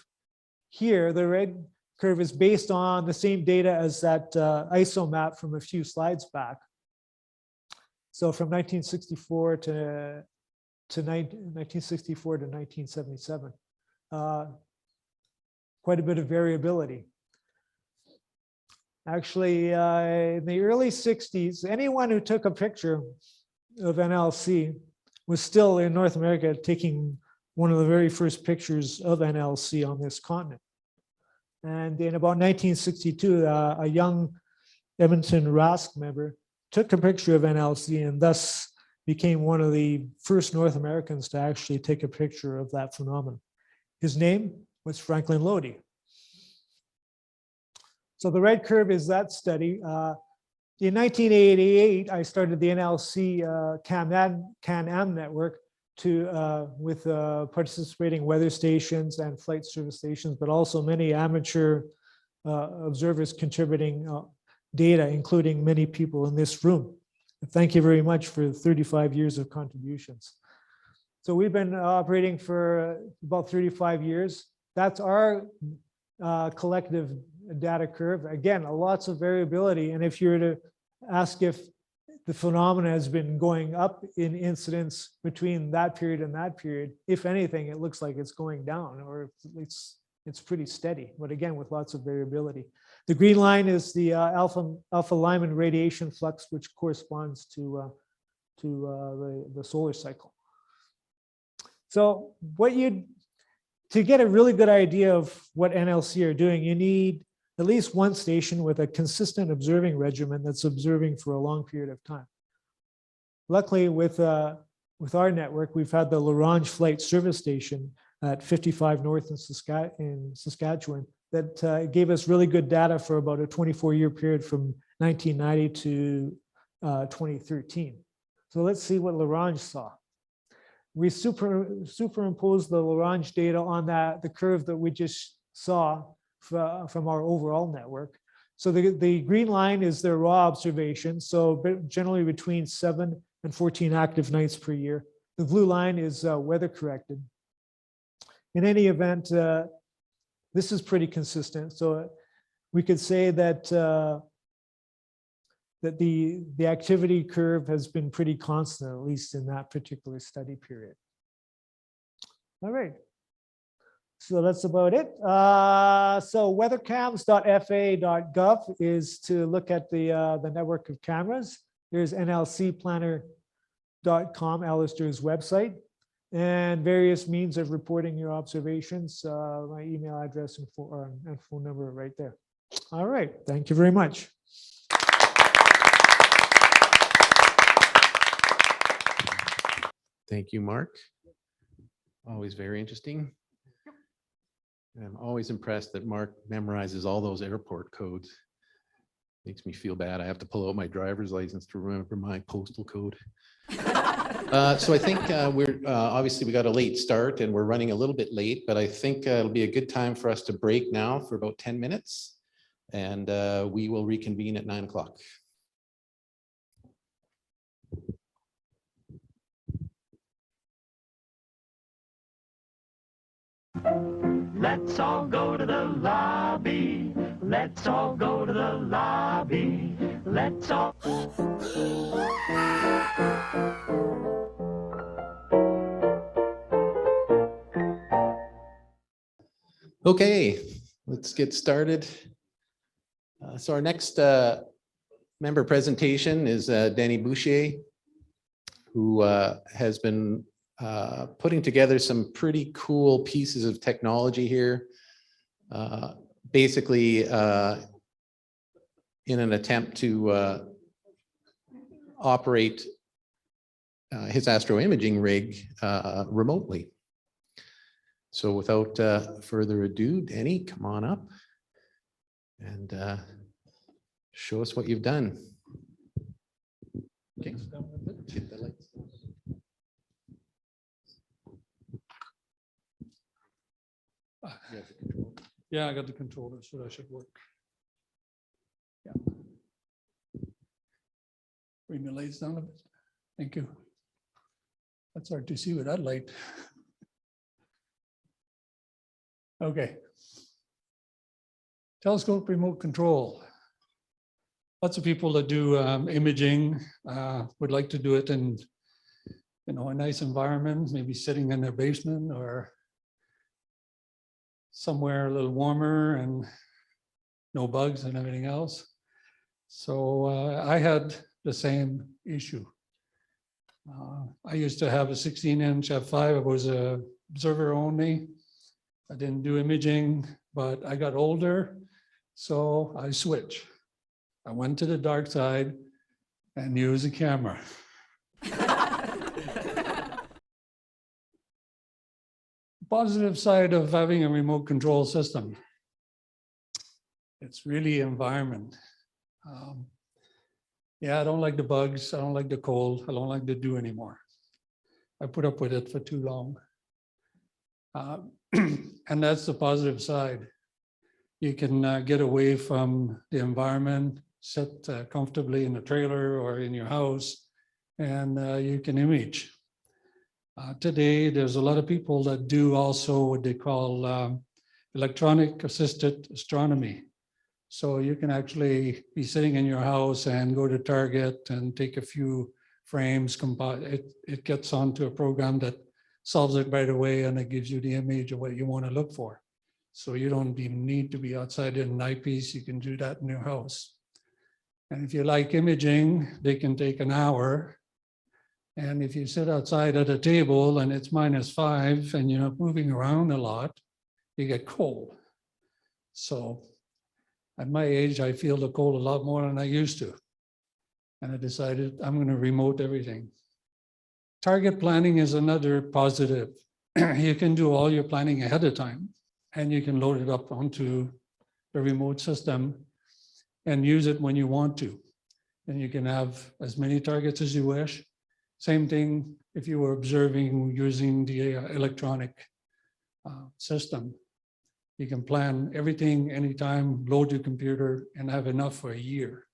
here, the red curve, is based on the same data as that ISO map from a few slides back. So from 1964 to 1977. Quite a bit of variability. Actually, in the early 60s, anyone who took a picture of NLC was still in North America taking one of the very first pictures of NLC on this continent. And in about 1962, a young Edmonton RASC member took a picture of NLC and thus became one of the first North Americans to actually take a picture of that phenomenon. His name was Franklin Loehde. So the red curve is that study. In 1988, I started the NLC Can-Am network with participating weather stations and flight service stations, but also many amateur observers contributing data, including many people in this room. Thank you very much for 35 years of contributions. So we've been operating for about 35 years. That's our collective data curve. Again, lots of variability. And if you were to ask if the phenomena has been going up in incidence between that period and that period, if anything, it looks like it's going down, or it's pretty steady, but again, with lots of variability. The green line is the alpha Lyman radiation flux, which corresponds to the solar cycle. So to get a really good idea of what NLC are doing, you need at least one station with a consistent observing regimen that's observing for a long period of time. Luckily, with our network, we've had the L'Orange Flight Service Station at 55 North in Saskatchewan that gave us really good data for about a 24-year period from 1990 to 2013. So let's see what L'Orange saw. We superimposed the L'Orange data on the curve that we just saw from our overall network. So the green line is their raw observation. So generally between 7 and 14 active nights per year. The blue line is weather corrected. In any event, this is pretty consistent. So we could say that that the activity curve has been pretty constant, at least in that particular study period. All right. So that's about it. So weathercams.fa.gov is to look at the network of cameras. There's nlcplanner.com, Alistair's website, and various means of reporting your observations. My email address and phone number right there. All right. Thank you very much. Thank you, Mark. Always very interesting. I'm always impressed that Mark memorizes all those airport codes. Makes me feel bad. I have to pull out my driver's license to remember my postal code. So I think we're obviously we got a late start and we're running a little bit late, but I think it'll be a good time for us to break now for about 10 minutes, and we will reconvene at 9 o'clock. Let's all go to the lobby. Let's all go to the lobby. Let's all. Okay, let's get started. So our next member presentation is Denis Boucher, who has been putting together some pretty cool pieces of technology here, basically in an attempt to operate his Astro-Imaging rig remotely. So without further ado, Denis, come on up and show us what you've done. Okay. Hit the lights. Yeah, I got the controller, so that should work. Yeah. Bring the lights down a bit. Thank you. That's hard to see with that light. Okay. Telescope remote control. Lots of people that do imaging would like to do it in, a nice environment, maybe sitting in their basement or somewhere a little warmer and no bugs and everything else. So I had the same issue. I used to have a 16-inch f5. I was a observer only. I didn't do imaging, but I got older, so I switched. I went to the dark side and used a camera. Positive side of having a remote control system. It's really environment. Yeah, I don't like the bugs. I don't like the cold. I don't like the dew anymore. I put up with it for too long. And that's the positive side. You can get away from the environment, sit comfortably in a trailer or in your house, and you can image. Today, there's a lot of people that do also what they call electronic assisted astronomy. So you can actually be sitting in your house and go to Target and take a few frames, it gets onto a program that solves it right away, and it gives you the image of what you want to look for. So you don't even need to be outside in an eyepiece. You can do that in your house. And if you like imaging, they can take an hour. And if you sit outside at a table and it's -5 and you're not moving around a lot, you get cold. So at my age, I feel the cold a lot more than I used to. And I decided I'm going to remote everything. Target planning is another positive. You can do all your planning ahead of time, and you can load it up onto the remote system and use it when you want to. And you can have as many targets as you wish. Same thing if you were observing using the electronic system. You can plan everything anytime, load your computer, and have enough for a year.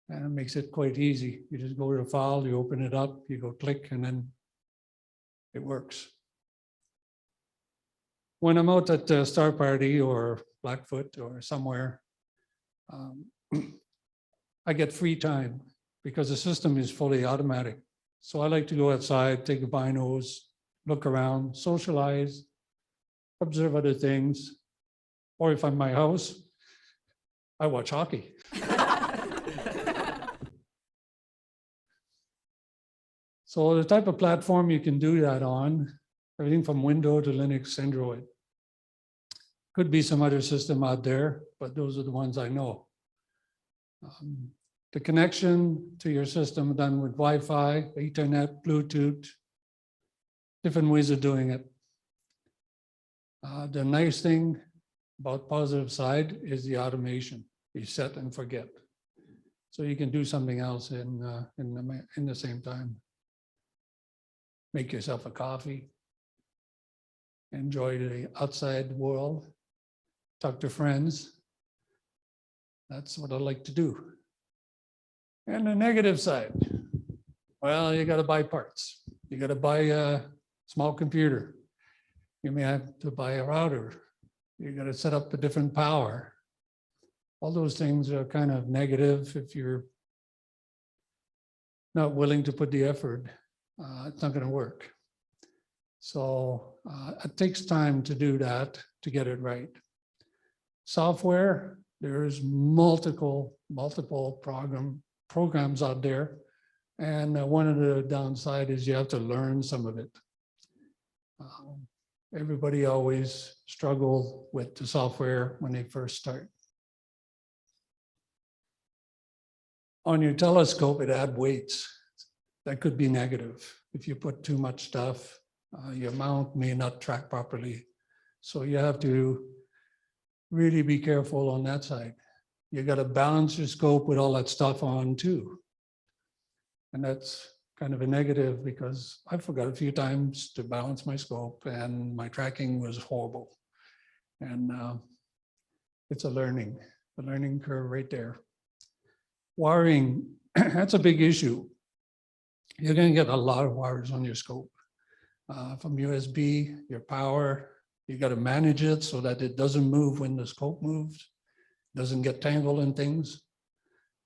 And it makes it quite easy. You just go to the file, you open it up, you go click, and then it works. When I'm out at Star Party or Blackfoot or somewhere, I get free time because the system is fully automatic. So I like to go outside, take the binos, look around, socialize, observe other things. Or if I'm in my house, I watch hockey. So the type of platform you can do that on, everything from Windows to Linux, Android. Could be some other system out there, but those are the ones I know. The connection to your system done with Wi-Fi, Ethernet, Bluetooth, different ways of doing it. The nice thing about positive side is the automation. You set and forget. So you can do something else in the same time. Make yourself a coffee. Enjoy the outside world. Talk to friends. That's what I like to do. And the negative side, well, you got to buy parts. You got to buy a small computer. You may have to buy a router. You got to set up a different power. All those things are kind of negative if you're not willing to put the effort. It's not going to work. So it takes time to do that, to get it right. Software, there's multiple programs out there. And one of the downside is you have to learn some of it. Everybody always struggles with the software when they first start. On your telescope, it adds weights. That could be negative. If you put too much stuff, your mount may not track properly. So you have to really be careful on that side. You got to balance your scope with all that stuff on too. And that's kind of a negative because I forgot a few times to balance my scope and my tracking was horrible. And it's a learning curve right there. Wiring, that's a big issue. You're going to get a lot of wires on your scope. From USB, your power, you got to manage it so that it doesn't move when the scope moves, doesn't get tangled in things.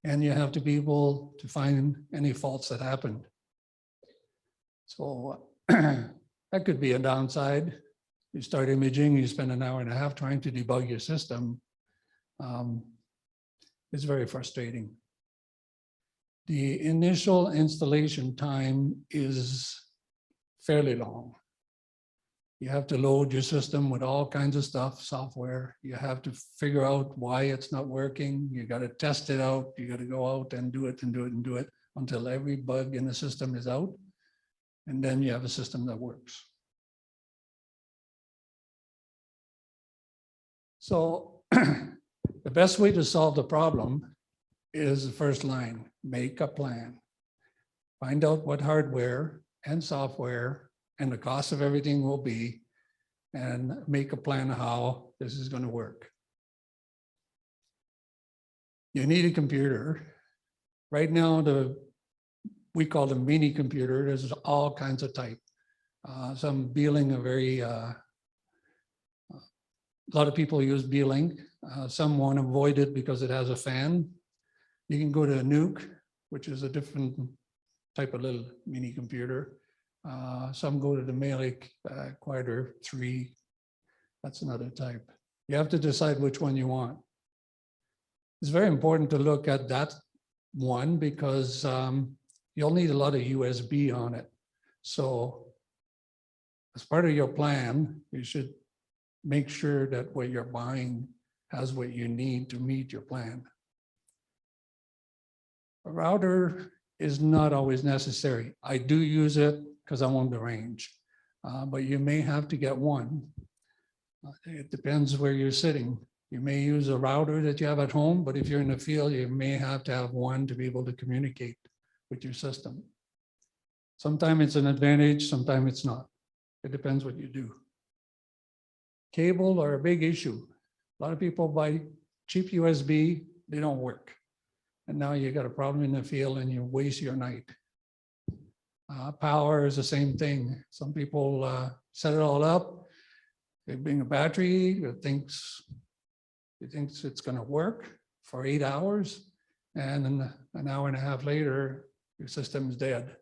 And you have to be able to find any faults that happen. So that could be a downside. You start imaging, you spend an hour and a half trying to debug your system. It's very frustrating. The initial installation time is fairly long. You have to load your system with all kinds of stuff, software. You have to figure out why it's not working. You got to test it out. You got to go out and do it and do it and do it until every bug in the system is out. And then you have a system that works. So the best way to solve the problem is the first line, make a plan. Find out what hardware and software and the cost of everything will be, and make a plan how this is going to work. You need a computer. Right now, we call them mini computer. There's all kinds of type. Some Beeling are very, a lot of people use Beeling. Some want to avoid it because it has a fan. You can go to a Nuke, which is a different type of little mini computer. Some go to the Malik Quieter 3. That's another type. You have to decide which one you want. It's very important to look at that one because you'll need a lot of USB on it. So as part of your plan, you should make sure that what you're buying has what you need to meet your plan. A router is not always necessary. I do use it because I want the range, but you may have to get one. It depends where you're sitting. You may use a router that you have at home, but if you're in the field, you may have to have one to be able to communicate with your system. Sometimes it's an advantage, sometimes it's not. It depends what you do. Cable are a big issue. A lot of people buy cheap USB, they don't work. And now you got a problem in the field and you waste your night. Power is the same thing. Some people set it all up. They bring a battery that thinks it's going to work for 8 hours. And then an hour and a half later, your system is dead.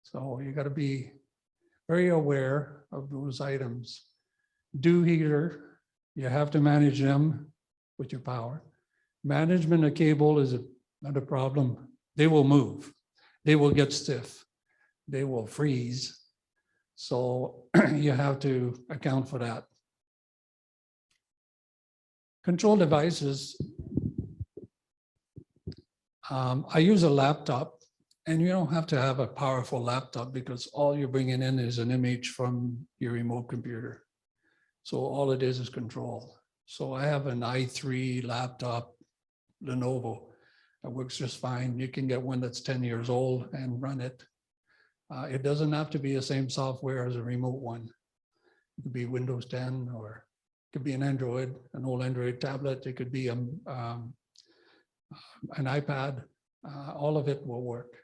So you got to be very aware of those items. Dew heater, you have to manage them with your power. Management of cable is not a problem. They will move. They will get stiff. They will freeze. So you have to account for that. Control devices. I use a laptop, and you don't have to have a powerful laptop because all you're bringing in is an image from your remote computer. So all it is control. So I have an i3 laptop, Lenovo. It works just fine. You can get one that's 10 years old and run it. It doesn't have to be the same software as a remote one. It could be Windows 10 or it could be an Android, an old Android tablet. It could be an iPad. All of it will work.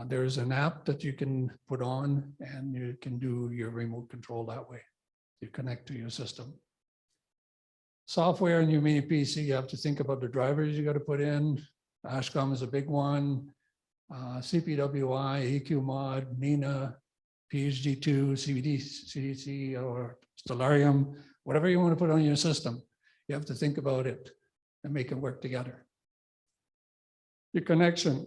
There's an app that you can put on and you can do your remote control that way. You connect to your system. Software in your mini PC, you have to think about the drivers you got to put in. Ashcom is a big one. CPWI, EQ mod, Nina, PhD2, CDC, or Stellarium, whatever you want to put on your system, you have to think about it and make it work together. Your connection,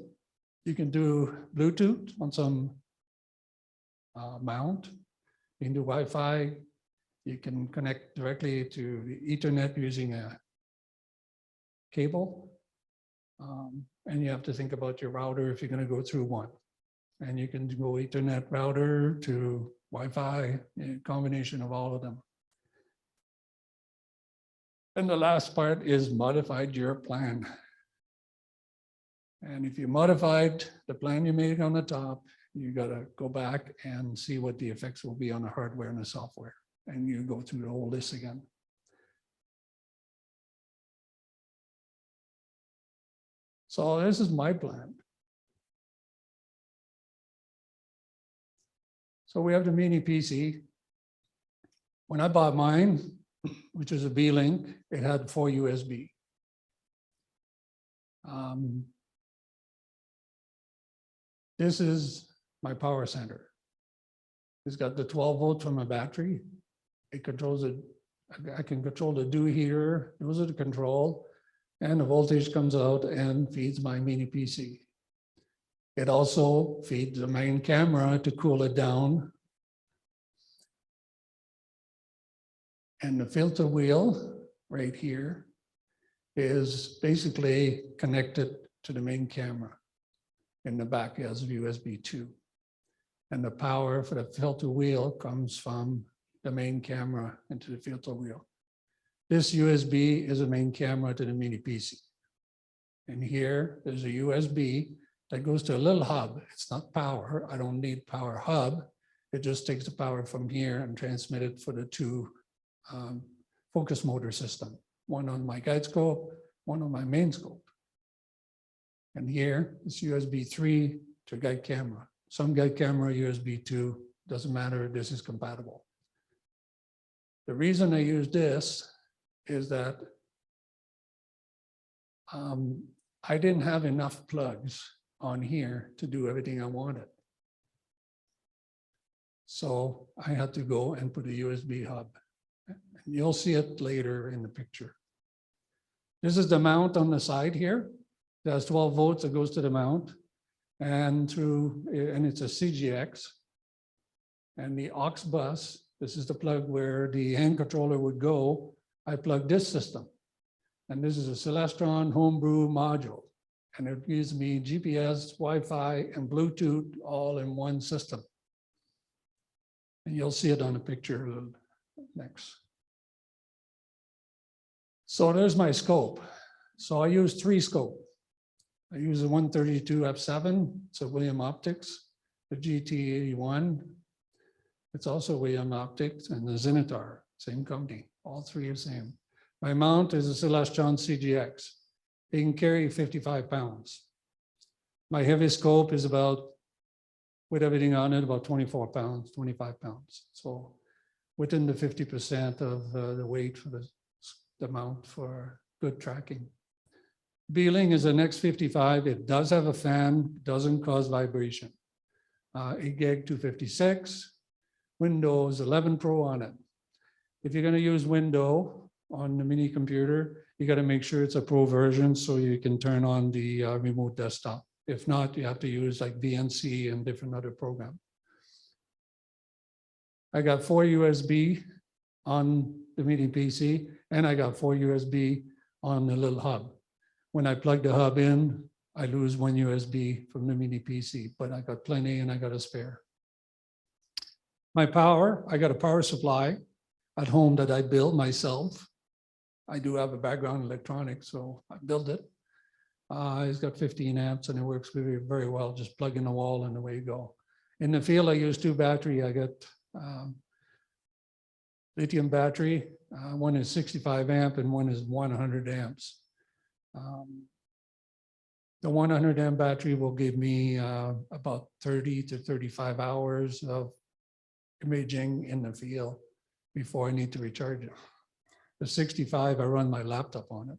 you can do Bluetooth on some mount. You can do Wi-Fi. You can connect directly to the Ethernet using a cable. And you have to think about your router if you're going to go through one. And you can go Ethernet router to Wi-Fi, a combination of all of them. And the last part is modified your plan. And if you modified the plan you made on the top, you got to go back and see what the effects will be on the hardware and the software. And you go through the whole list again. So this is my plan. So we have the mini PC. When I bought mine, which is a B-Link, it had 4 USB. This is my power center. It's got the 12 volts from a battery. It controls it. I can control the dew heater. Those are the control. and the voltage comes out and feeds my mini PC. It also feeds the main camera to cool it down. And the filter wheel right here is basically connected to the main camera. In the back, it has USB 2. And the power for the filter wheel comes from the main camera into the filter wheel. This USB is a main camera to the mini PC. And here there's a USB that goes to a little hub. It's not power. I don't need power hub. It just takes the power from here and transmit it for the two focus motor system. One on my guide scope, one on my main scope. And here is USB 3 to guide camera. Some guide camera USB 2, doesn't matter, this is compatible. The reason I use this is that I didn't have enough plugs on here to do everything I wanted. So I had to go and put a USB hub. And you'll see it later in the picture. This is the mount on the side here. There's 12 volts that goes to the mount and it's a CGX. And the aux bus, this is the plug where the hand controller would go. I plugged this system. And this is a Celestron homebrew module. And it gives me GPS, Wi-Fi, and Bluetooth all in one system. And you'll see it on the picture next. So there's my scope. So I use 3 scope. I use a 132 f7, it's a William Optics, the GT81. It's also William Optics, and the Zenitar, same company, all 3 are the same. My mount is a Celestron CGX. It can carry 55 pounds. My heavy scope is about, with everything on it, about 24 pounds, 25 pounds. So within the 50% of the weight for the mount for good tracking. Beeling is an X55. It does have a fan, doesn't cause vibration. 8 gig 256, Windows 11 Pro on it. If you're going to use Windows on the mini computer, you got to make sure it's a Pro version so you can turn on the remote desktop. If not, you have to use like VNC and different other programs. I got 4 USB on the mini PC, and I got 4 USB on the little hub. When I plug the hub in, I lose 1 USB from the mini PC, but I got plenty and I got a spare. My power, I got a power supply at home that I built myself. I do have a background in electronics, so I built it. It's got 15 amps and it works very, very well. Just plug in the wall and away you go. In the field, I use 2 batteries. I got lithium battery. One is 65 amp and one is 100 amps. The 100 amp battery will give me about 30 to 35 hours of imaging in the field before I need to recharge it. The 65, I run my laptop on it.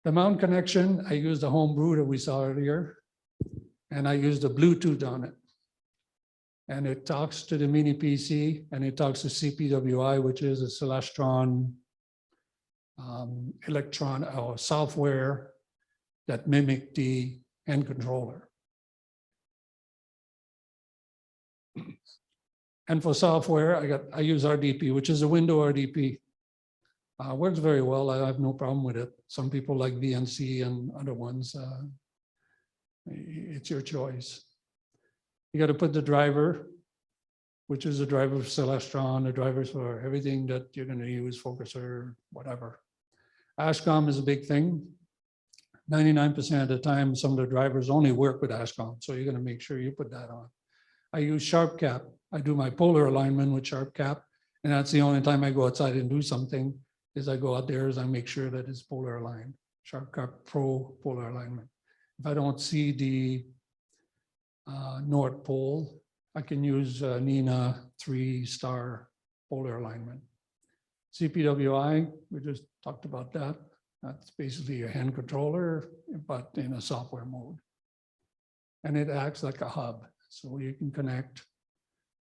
The mount connection, I use the homebrew that we saw earlier, and I use the Bluetooth on it. And it talks to the mini PC, and it talks to CPWI, which is a Celestron software that mimic the hand controller. And for software, I use RDP, which is a window RDP. Works very well. I have no problem with it. Some people like VNC and other ones. It's your choice. You got to put the driver, which is a driver for Celestron, the drivers for everything that you're going to use, focuser, whatever. ASCOM is a big thing. 99% of the time, some of the drivers only work with ASCOM, so you're going to make sure you put that on. I use Sharp Cap. I do my polar alignment with Sharp Cap, and that's the only time I go outside and do something, is I go out there as I make sure that it's polar aligned. Sharp Cap Pro polar alignment. If I don't see the North Pole, I can use Nina 3-star polar alignment. CPWI, we just talked about that. That's basically a hand controller, but in a software mode. And it acts like a hub. So you can connect a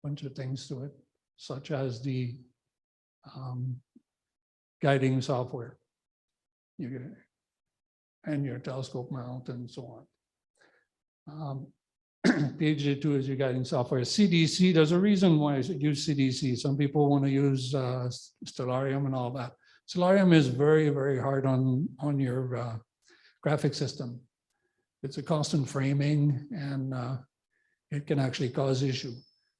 bunch of things to it, such as the guiding software. and your telescope mount and so on. PhD2 is your guiding software. CDC, there's a reason why I use CDC. Some people want to use Stellarium and all that. Stellarium is very, very hard on your graphic system. It's a constant framing and it can actually cause issue.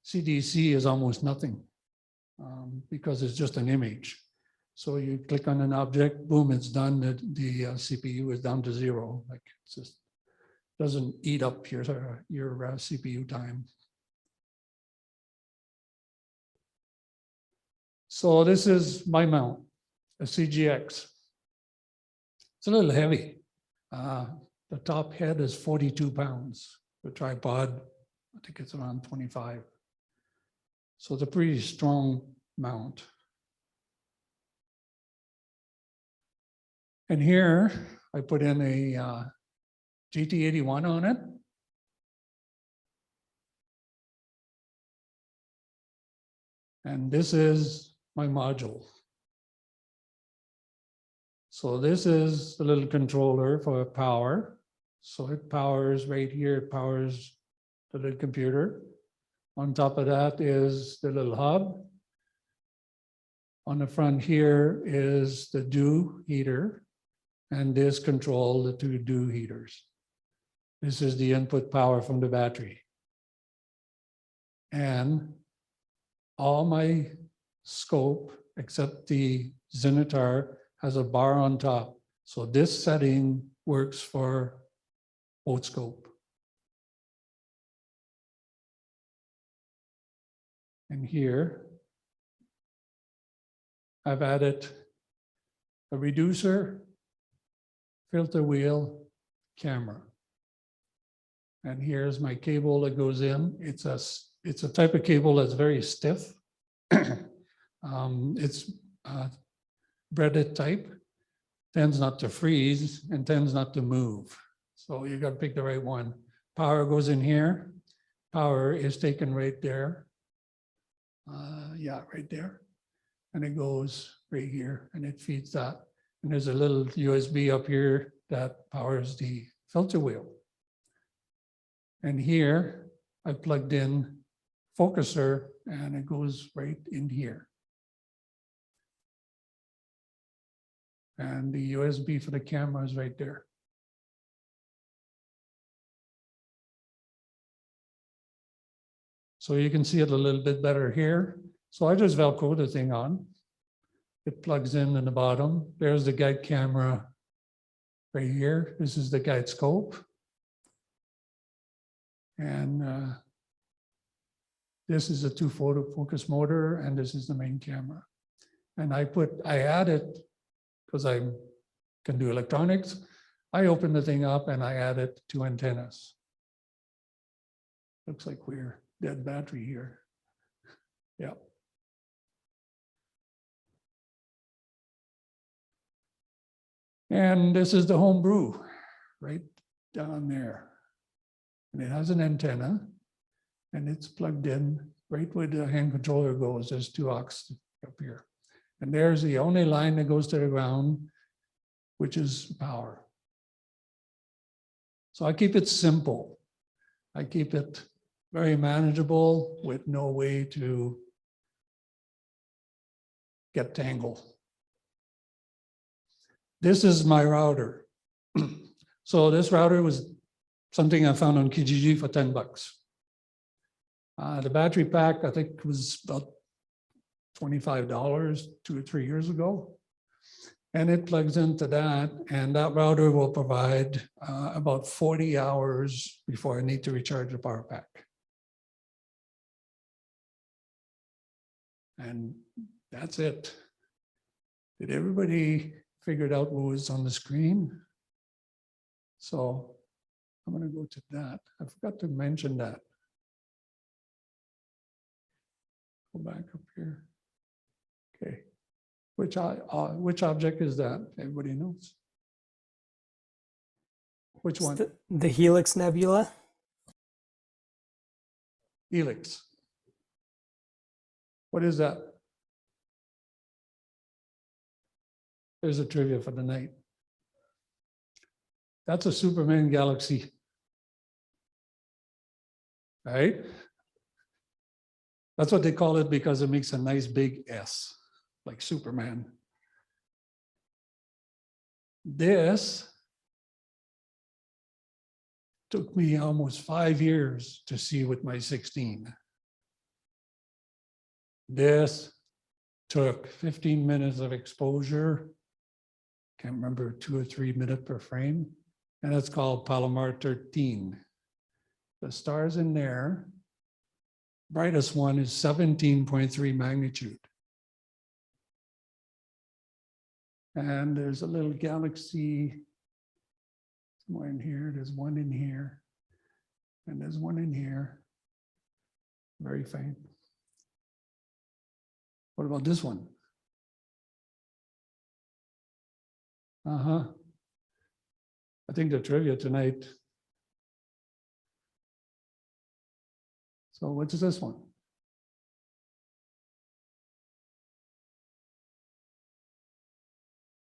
CDC is almost nothing because it's just an image. So you click on an object, boom, it's done. The CPU is down to 0. Like it's just doesn't eat up your CPU time. So this is my mount, a CGX. It's a little heavy. The top head is 42 pounds. The tripod, I think it's around 25. So it's a pretty strong mount. And here I put in a GT81 on it. And this is my module. So this is the little controller for power. So it powers right here, it powers the little computer. On top of that is the little hub. On the front here is the dew heater, and this controls the 2 dew heaters. This is the input power from the battery. And all my scope, except the Zenitar, has a bar on top. So this setting works for both scope. And here, I've added a reducer, filter wheel, camera. And here's my cable that goes in. It's a type of cable that's very stiff. It's breaded type, tends not to freeze and tends not to move. So you got to pick the right one. Power goes in here. Power is taken right there. Yeah, right there. And it goes right here and it feeds that. And there's a little USB up here that powers the filter wheel. And here I plugged in focuser and it goes right in here. And the USB for the camera is right there. So you can see it a little bit better here. So I just Velcro the thing on. It plugs in the bottom. There's the guide camera right here. This is the guide scope. And this is a 2-photo focus motor, and this is the main camera. And I added, because I can do electronics, I opened the thing up and I added 2 antennas. Looks like we're dead battery here. Yeah. And this is the home brew right down there. And it has an antenna and it's plugged in right where the hand controller goes. There's 2 aux up here. And there's the only line that goes to the ground, which is power. So I keep it simple. I keep it very manageable with no way to get tangled. This is my router. So this router was something I found on Kijiji for $10. The battery pack, I think, was about $25 2 or 3 years ago. And it plugs into that, and that router will provide about 40 hours before I need to recharge the power pack. And that's it. Did everybody figure out what was on the screen? So I'm going to go to that. I forgot to mention that. Go back up here. Okay. Which object is that? Everybody knows. Which one? The Helix Nebula. Helix. What is that? There's a trivia for the night. That's a Superman galaxy. Right? That's what they call it because it makes a nice big S, like Superman. This took me almost 5 years to see with my 16. This took 15 minutes of exposure. Can't remember, 2 or 3 minutes per frame. And it's called Palomar 13. The stars in there, brightest one is 17.3 magnitude. And there's a little galaxy somewhere in here. There's one in here. And there's one in here. Very faint. What about this one? I think the trivia tonight. So what is this one?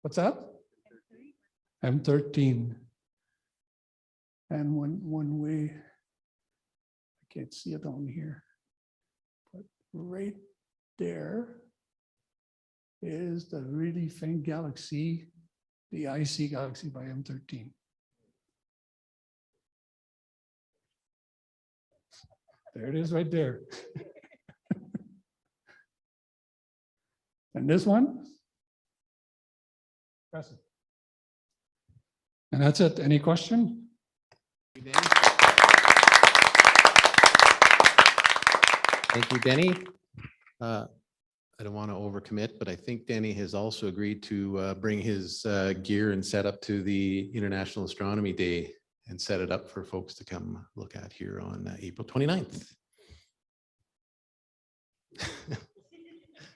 What's that? M13. And one way, I can't see it on here, but right there is the really faint galaxy, the icy galaxy by M13. There it is right there. And this one? Press it. And that's it. Any question? Thank you, Denny. I don't want to overcommit, but I think Denny has also agreed to bring his gear and set up to the International Astronomy Day and set it up for folks to come look at here on April 29th.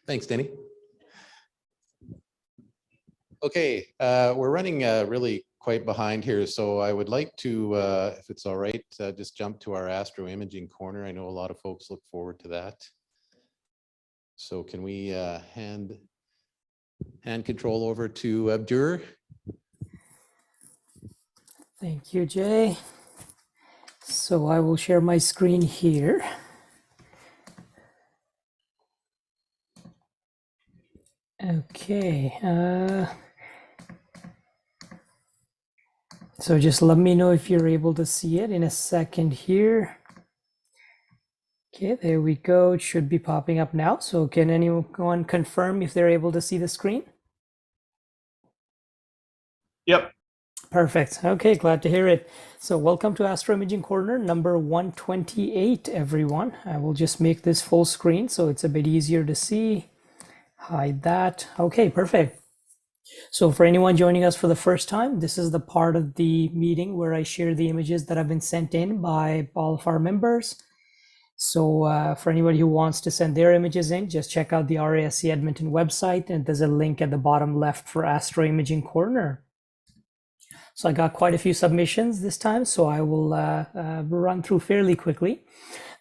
Thanks, Denny. Okay, we're running really quite behind here, so I would like to, if it's all right, just jump to our Astro-Imaging corner. I know a lot of folks look forward to that. So can we hand control over to Boucher? Thank you, Jay. So I will share my screen here. Okay. So just let me know if you're able to see it in a second here. Okay, there we go. It should be popping up now. So can anyone confirm if they're able to see the screen? Yep. Perfect. Okay, glad to hear it. So welcome to Astro-Imaging Corner number 128, everyone. I will just make this full screen so it's a bit easier to see. Hide that. Okay, perfect. So for anyone joining us for the first time, this is the part of the meeting where I share the images that have been sent in by all of our members. So for anybody who wants to send their images in, just check out the RASC Edmonton website, and there's a link at the bottom left for Astro-Imaging Corner. So I got quite a few submissions this time, so I will run through fairly quickly.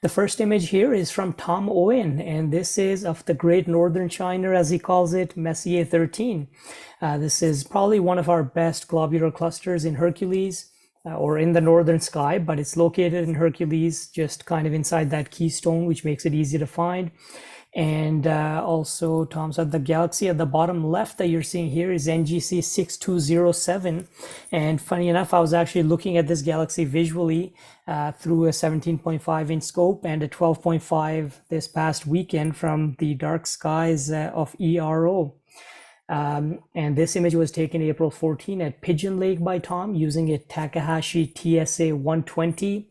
The first image here is from Tom Owen, and this is of the Great Northern Shiner, as he calls it, Messier 13. This is probably one of our best globular clusters in Hercules, or in the northern sky, but it's located in Hercules, just kind of inside that keystone, which makes it easy to find. And also Tom said the galaxy at the bottom left that you're seeing here is NGC 6207. And funny enough, I was actually looking at this galaxy visually through a 17.5 inch scope and a 12.5 this past weekend from the dark skies of ERO. And this image was taken April 14 at Pigeon Lake by Tom using a Takahashi TSA 120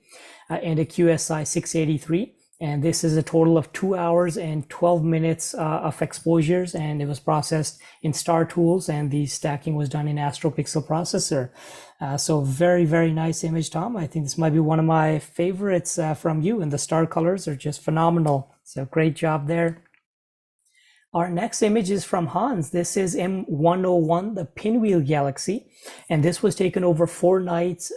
and a QSI 683. And this is a total of 2 hours and 12 minutes of exposures, and it was processed in Star Tools, and the stacking was done in AstroPixel processor. So very, very nice image, Tom. I think this might be one of my favorites from you, and the star colors are just phenomenal. So great job there. Our next image is from Hans. This is M101, the Pinwheel Galaxy, and this was taken over 4 nights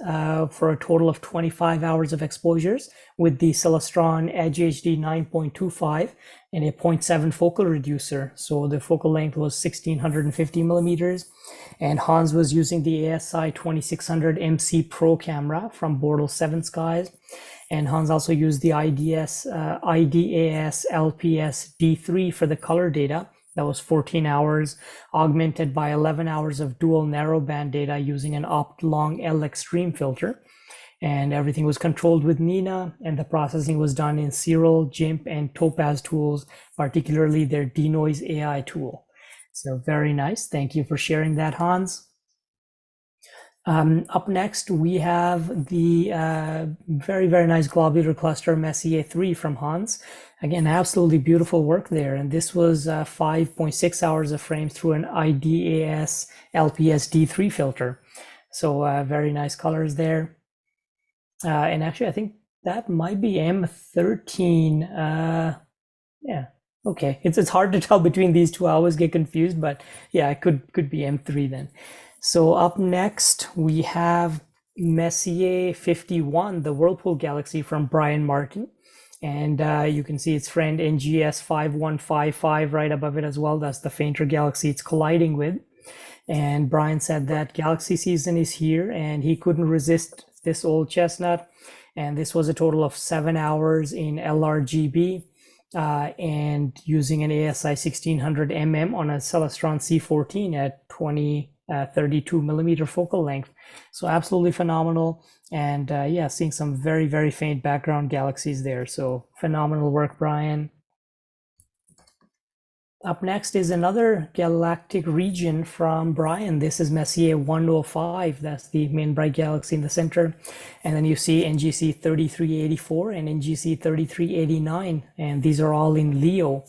for a total of 25 hours of exposures with the Celestron Edge HD 9.25 and a 0.7 focal reducer. So the focal length was 1650 millimeters. And Hans was using the ASI 2600 MC Pro camera from Bortle 7 Skies. And Hans also used the IDAS LPS D3 for the color data. That was 14 hours, augmented by 11 hours of dual narrowband data using an Opt-Long L Extreme filter. And everything was controlled with Nina, and the processing was done in Cyril, GIMP, and Topaz tools, particularly their Denoise AI tool. So very nice. Thank you for sharing that, Hans. Up next, we have the very, very nice globular cluster Messier 3 from Hans. Again, absolutely beautiful work there. And this was 5.6 hours of frames through an IDAS LPS D3 filter. So very nice colors there. And actually, I think that might be M13. Yeah, okay. It's hard to tell between these two. I always get confused, but yeah, it could be M3 then. So up next, we have Messier 51, the Whirlpool Galaxy from Brian Martin. And you can see its friend NGS 5155 right above it as well. That's the fainter galaxy it's colliding with. And Brian said that galaxy season is here and he couldn't resist this old chestnut. And this was a total of 7 hours in LRGB and using an ASI 1600 mm on a Celestron C14 at 32 millimeter focal length. So absolutely phenomenal. And yeah, seeing some very, very faint background galaxies there. So phenomenal work, Brian. Up next is another galactic region from Brian. This is Messier 105. That's the main bright galaxy in the center. And then you see NGC 3384 and NGC 3389. And these are all in Leo.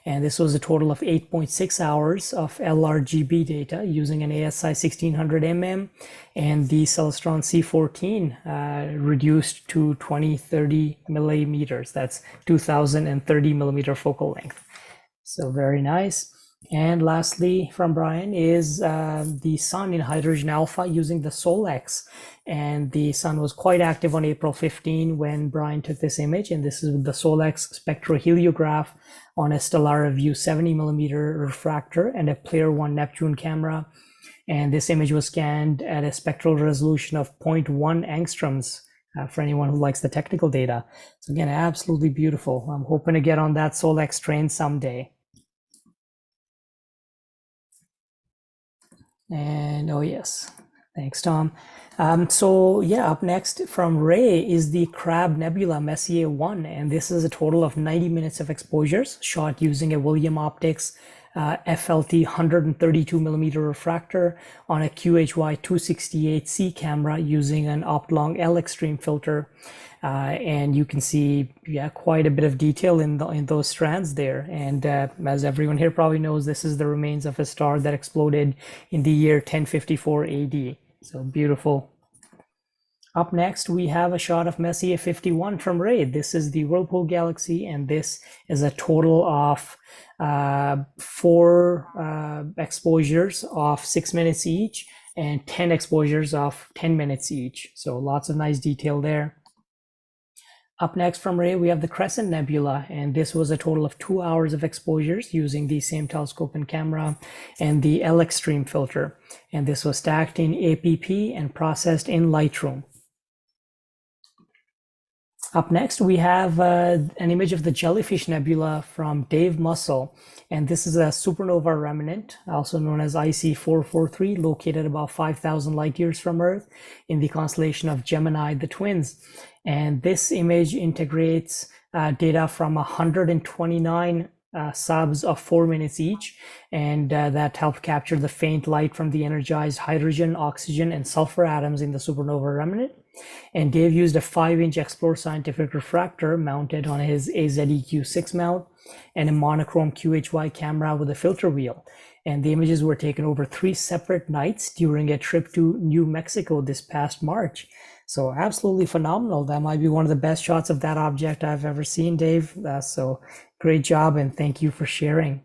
And this was a total of 8.6 hours of LRGB data using an ASI 1600 mm and the Celestron C14 reduced to 2030 millimeters. That's 2030 millimeter focal length. So very nice. And lastly from Brian is the sun in hydrogen alpha using the SolX. And the sun was quite active on April 15 when Brian took this image. And this is with the SolX spectroheliograph on a Stellara View 70 millimeter refractor and a Player 1 Neptune camera. And this image was scanned at a spectral resolution of 0.1 angstroms. For anyone who likes the technical data. So again, absolutely beautiful. I'm hoping to get on that SolX train someday. And oh yes, thanks, Tom. So yeah, up next from Ray is the Crab Nebula Messier 1, and this is a total of 90 minutes of exposures shot using a William Optics FLT 132 millimeter refractor on a QHY 268C camera using an Opt-Long L Extreme filter. And you can see, yeah, quite a bit of detail in those strands there. And as everyone here probably knows, this is the remains of a star that exploded in the year 1054 AD. So beautiful. Up next, we have a shot of Messier 51 from Ray. This is the Whirlpool Galaxy, and this is a total of 4 exposures of 6 minutes each and 10 exposures of 10 minutes each. So lots of nice detail there. Up next from Ray, we have the Crescent Nebula, and this was a total of 2 hours of exposures using the same telescope and camera and the L Extreme filter. And this was stacked in APP and processed in Lightroom. Up next, we have an image of the Jellyfish Nebula from Dave Mussel. And this is a supernova remnant, also known as IC443, located about 5,000 light years from Earth in the constellation of Gemini, the Twins. And this image integrates data from 129 subs of 4 minutes each. And that helped capture the faint light from the energized hydrogen, oxygen, and sulfur atoms in the supernova remnant. And Dave used a 5-inch Explore Scientific refractor mounted on his AZEQ6 mount and a monochrome QHY camera with a filter wheel. And the images were taken over 3 separate nights during a trip to New Mexico this past March. So absolutely phenomenal. That might be one of the best shots of that object I've ever seen, Dave. So great job, and thank you for sharing.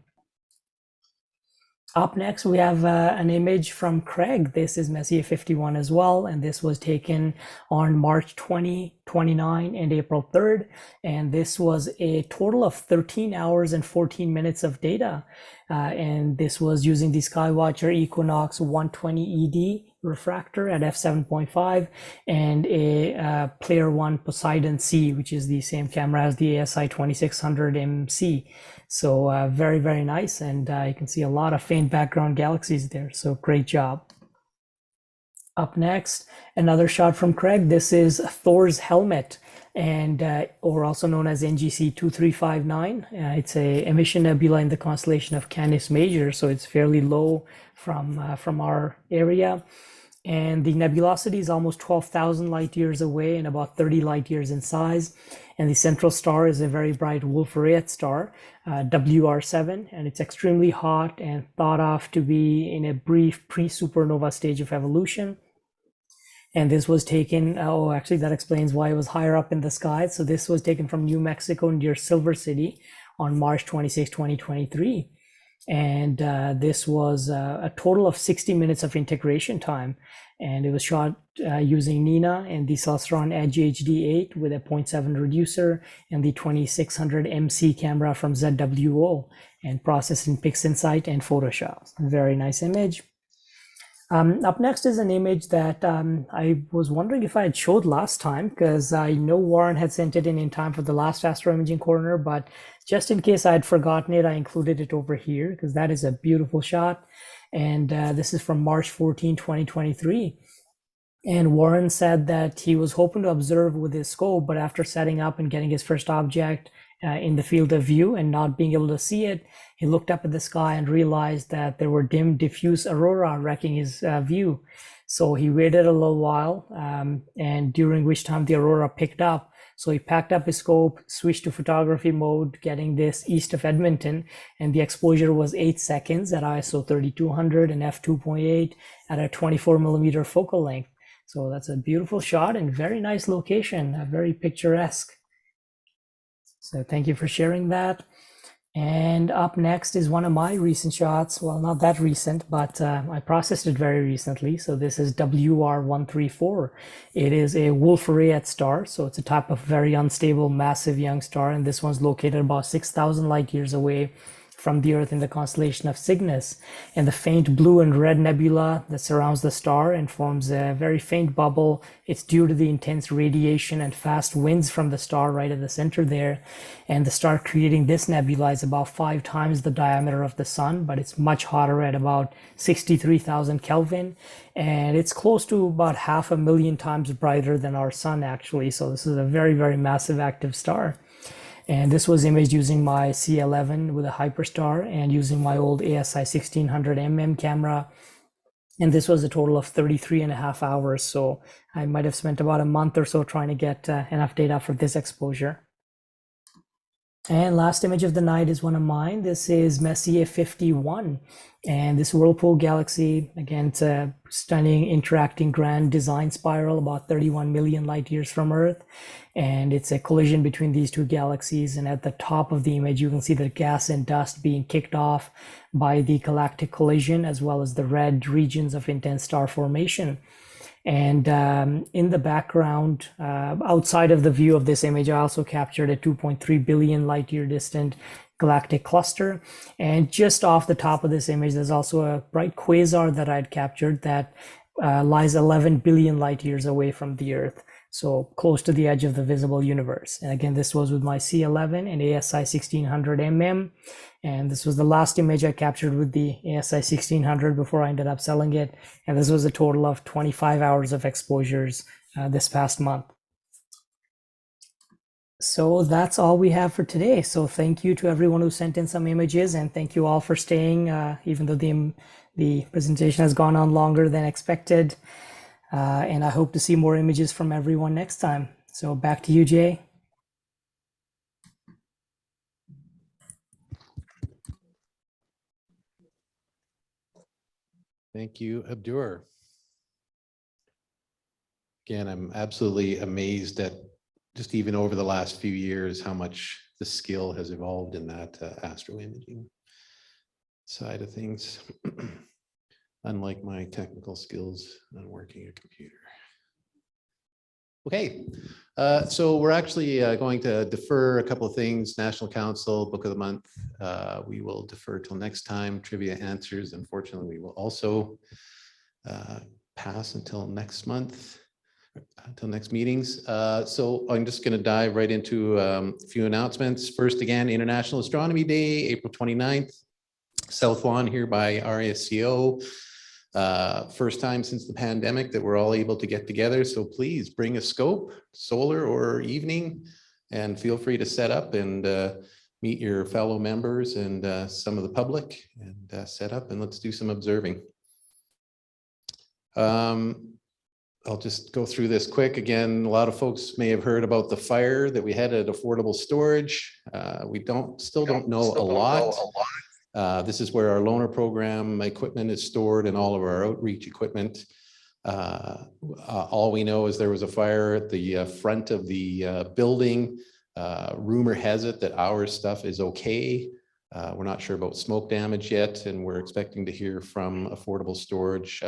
Up next, we have an image from Craig. This is Messier 51 as well, and this was taken on March 20, 29 and April 3rd. And this was a total of 13 hours and 14 minutes of data. And this was using the Skywatcher Equinox 120 ED refractor at f7.5 and a Player One Poseidon C, which is the same camera as the ASI 2600 MC. So very, very nice. And you can see a lot of faint background galaxies there. So great job. Up next, another shot from Craig. This is Thor's helmet, and or also known as NGC 2359. It's a emission nebula in the constellation of Canis Major, so it's fairly low from our area. And the nebulosity is almost 12,000 light years away and about 30 light years in size. And the central star is a very bright Wolf-Rayet star, WR7, and it's extremely hot and thought of to be in a brief pre-supernova stage of evolution. And this was taken, oh, actually that explains why it was higher up in the sky. So this was taken from New Mexico near Silver City on March 26, 2023. And this was a total of 60 minutes of integration time. And it was shot using Nina and the Celestron Edge HD8 with a 0.7 reducer and the 2600 MC camera from ZWO, and processed in PixInsight and Photoshop. Very nice image. Up next is an image that I was wondering if I had showed last time, because I know Warren had sent it in time for the last Astro-Imaging Corner, but just in case I had forgotten it, I included it over here because that is a beautiful shot. And this is from March 14, 2023. And Warren said that he was hoping to observe with his scope, but after setting up and getting his first object in the field of view and not being able to see it, he looked up at the sky and realized that there were dim, diffuse aurora wrecking his view. So he waited a little while, and during which time the aurora picked up. So he packed up his scope, switched to photography mode, getting this east of Edmonton, and the exposure was 8 seconds at ISO 3200 and f2.8 at a 24 millimeter focal length. So that's a beautiful shot and very nice location, very picturesque. So thank you for sharing that. And up next is one of my recent shots. Well, not that recent, but I processed it very recently. So this is WR134. It is a Wolf-Rayet star. So it's a type of very unstable, massive young star. And this one's located about 6,000 light years away from the Earth in the constellation of Cygnus. And the faint blue and red nebula that surrounds the star and forms a very faint bubble. It's due to the intense radiation and fast winds from the star right at the center there. And the star creating this nebula is about 5 times the diameter of the sun, but it's much hotter at about 63,000 Kelvin. And it's close to about 500,000 times brighter than our sun, actually. So this is a very, very massive active star. And this was imaged using my C11 with a Hyperstar and using my old ASI 1600 camera. And this was a total of 33.5 hours. So I might have spent about a month or so trying to get enough data for this exposure. And last image of the night is one of mine. This is Messier 51. And this Whirlpool galaxy, again, it's a stunning interacting grand design spiral about 31 million light years from Earth. And it's a collision between these two galaxies. And at the top of the image, you can see the gas and dust being kicked off by the galactic collision, as well as the red regions of intense star formation. And in the background, outside of the view of this image, I also captured a 2.3 billion light year distant galactic cluster. And just off the top of this image, there's also a bright quasar that I'd captured that lies 11 billion light years away from the Earth. So close to the edge of the visible universe. And again, this was with my C11 and ASI 1600 And this was the last image I captured with the ASI 1600 before I ended up selling it. And this was a total of 25 hours of exposures this past month. So that's all we have for today. So thank you to everyone who sent in some images, and thank you all for staying, even though the presentation has gone on longer than expected. And I hope to see more images from everyone next time. So back to you, Jay. Thank you, Abdur. Again, I'm absolutely amazed at just even over the last few years, how much the skill has evolved in that astro-imaging side of things. Unlike my technical skills on working a computer. Okay, so we're actually going to defer a couple of things. National Council Book of the Month. We will defer till next time. Trivia answers, unfortunately, we will also pass until next month, until next meetings. So I'm just going to dive right into a few announcements. First, again, International Astronomy Day, April 29th. South Lawn here by RASCO. First time since the pandemic that we're all able to get together. So please bring a scope, solar or evening, and feel free to set up and meet your fellow members and some of the public and set up and let's do some observing. I'll just go through this quick. Again, a lot of folks may have heard about the fire that we had at Affordable Storage. We still don't know a lot. This is where our loaner program equipment is stored and all of our outreach equipment. All we know is there was a fire at the front of the building. Rumor has it that our stuff is okay. We're not sure about smoke damage yet, and we're expecting to hear from Affordable Storage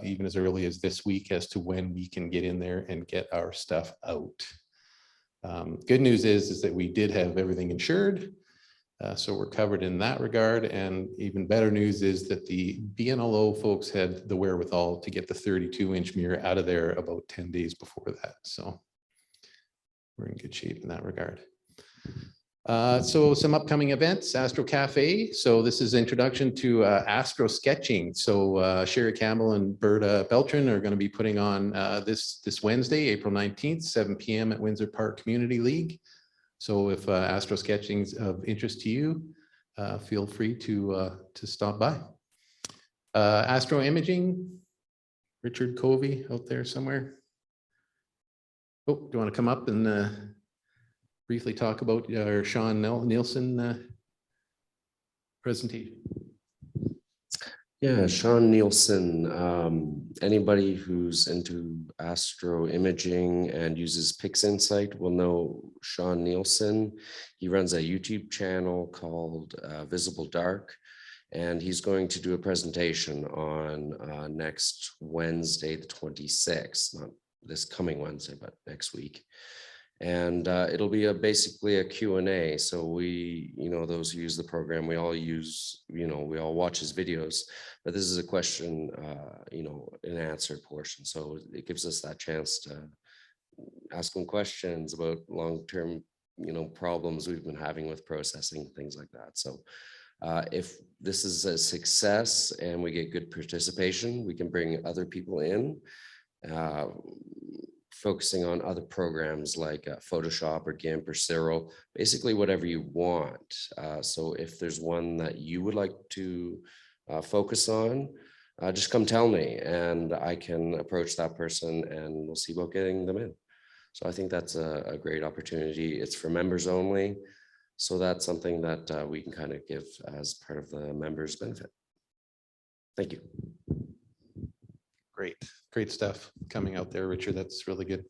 even as early as this week as to when we can get in there and get our stuff out. Good news is that we did have everything insured. So we're covered in that regard. And even better news is that the BNLO folks had the wherewithal to get the 32-inch mirror out of there about 10 days before that. So we're in good shape in that regard. So some upcoming events, Astro Cafe. So this is introduction to Astro Sketching. So Sherry Campbell and Berta Beltran are going to be putting on this Wednesday, April 19th, 7 p.m. at Windsor Park Community League. So if Astro Sketching is of interest to you, feel free to stop by. Astro-Imaging, Richard Covey out there somewhere. Oh, do you want to come up and briefly talk about our Sean Nielsen presentation? Yeah, Sean Nielsen. Anybody who's into astro imaging and uses PixInsight will know Sean Nielsen. He runs a YouTube channel called Visible Dark, and he's going to do a presentation on next Wednesday, the 26th, not this coming Wednesday, but next week. And it'll be basically a Q&A. So we, those who use the program, we all use, we all watch his videos, but this is a question, and answer portion. So it gives us that chance to ask him questions about long-term, problems we've been having with processing, things like that. So if this is a success and we get good participation, we can bring other people in, focusing on other programs like Photoshop or GIMP or Cyril, basically whatever you want. So if there's one that you would like to focus on, just come tell me and I can approach that person and we'll see about getting them in. So I think that's a great opportunity. It's for members only. So that's something that we can kind of give as part of the members' benefit. Thank you. Great stuff coming out there, Richard. That's really good.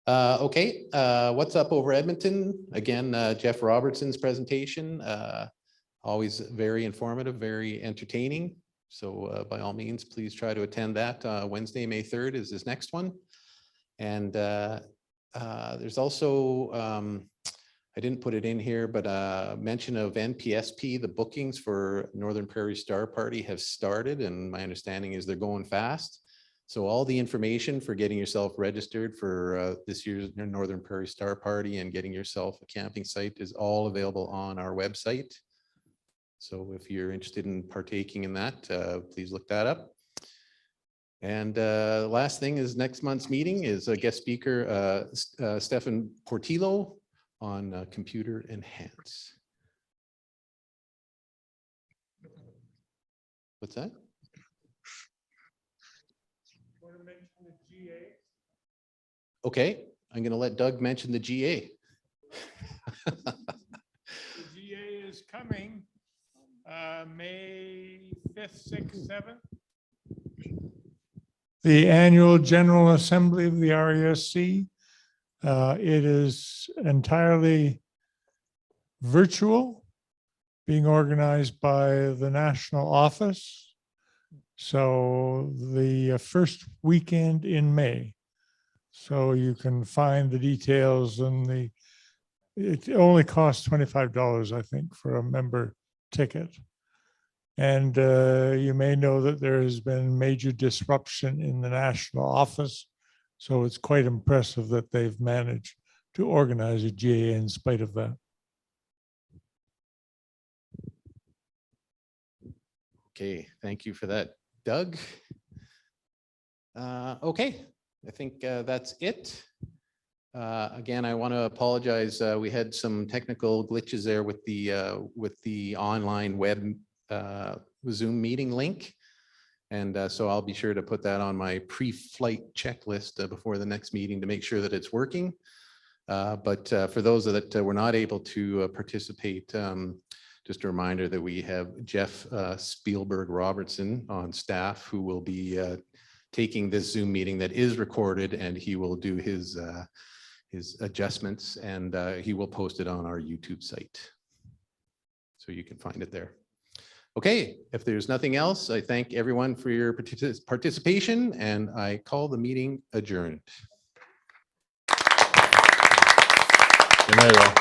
Okay, what's up over Edmonton? Again, Jeff Robertson's presentation, always very informative, very entertaining. So by all means, please try to attend that. Wednesday, May 3rd is his next one. And there's also, I didn't put it in here, but mention of NPSP, the bookings for Northern Prairie Star Party have started, and my understanding is they're going fast. So all the information for getting yourself registered for this year's Northern Prairie Star Party and getting yourself a camping site is all available on our website. So if you're interested in partaking in that, please look that up. And the last thing is next month's meeting is a guest speaker, Stefan Portillo, on computer enhance. What's that? Okay, I'm going to let Doug mention the GA. The GA is coming May 5th, 6th, 7th. The annual General Assembly of the RASC. It is entirely virtual, being organized by the national office. So the first weekend in May, So you can find the details and it only costs $25, I think, for a member ticket. And you may know that there has been major disruption in the national office. So it's quite impressive that they've managed to organize a GA in spite of that. Okay, thank you for that, Doug. Okay, I think that's it. Again, I want to apologize. We had some technical glitches there with the online web Zoom meeting link. And so I'll be sure to put that on my pre-flight checklist before the next meeting to make sure that it's working. But for those that were not able to participate, just a reminder that we have Jeff Spielberg Robertson on staff who will be taking this Zoom meeting that is recorded, and he will do his adjustments, and he will post it on our YouTube site. So you can find it there. Okay, if there's nothing else, I thank everyone for your participation, and I call the meeting adjourned. Good night, all.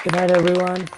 Good night, everyone.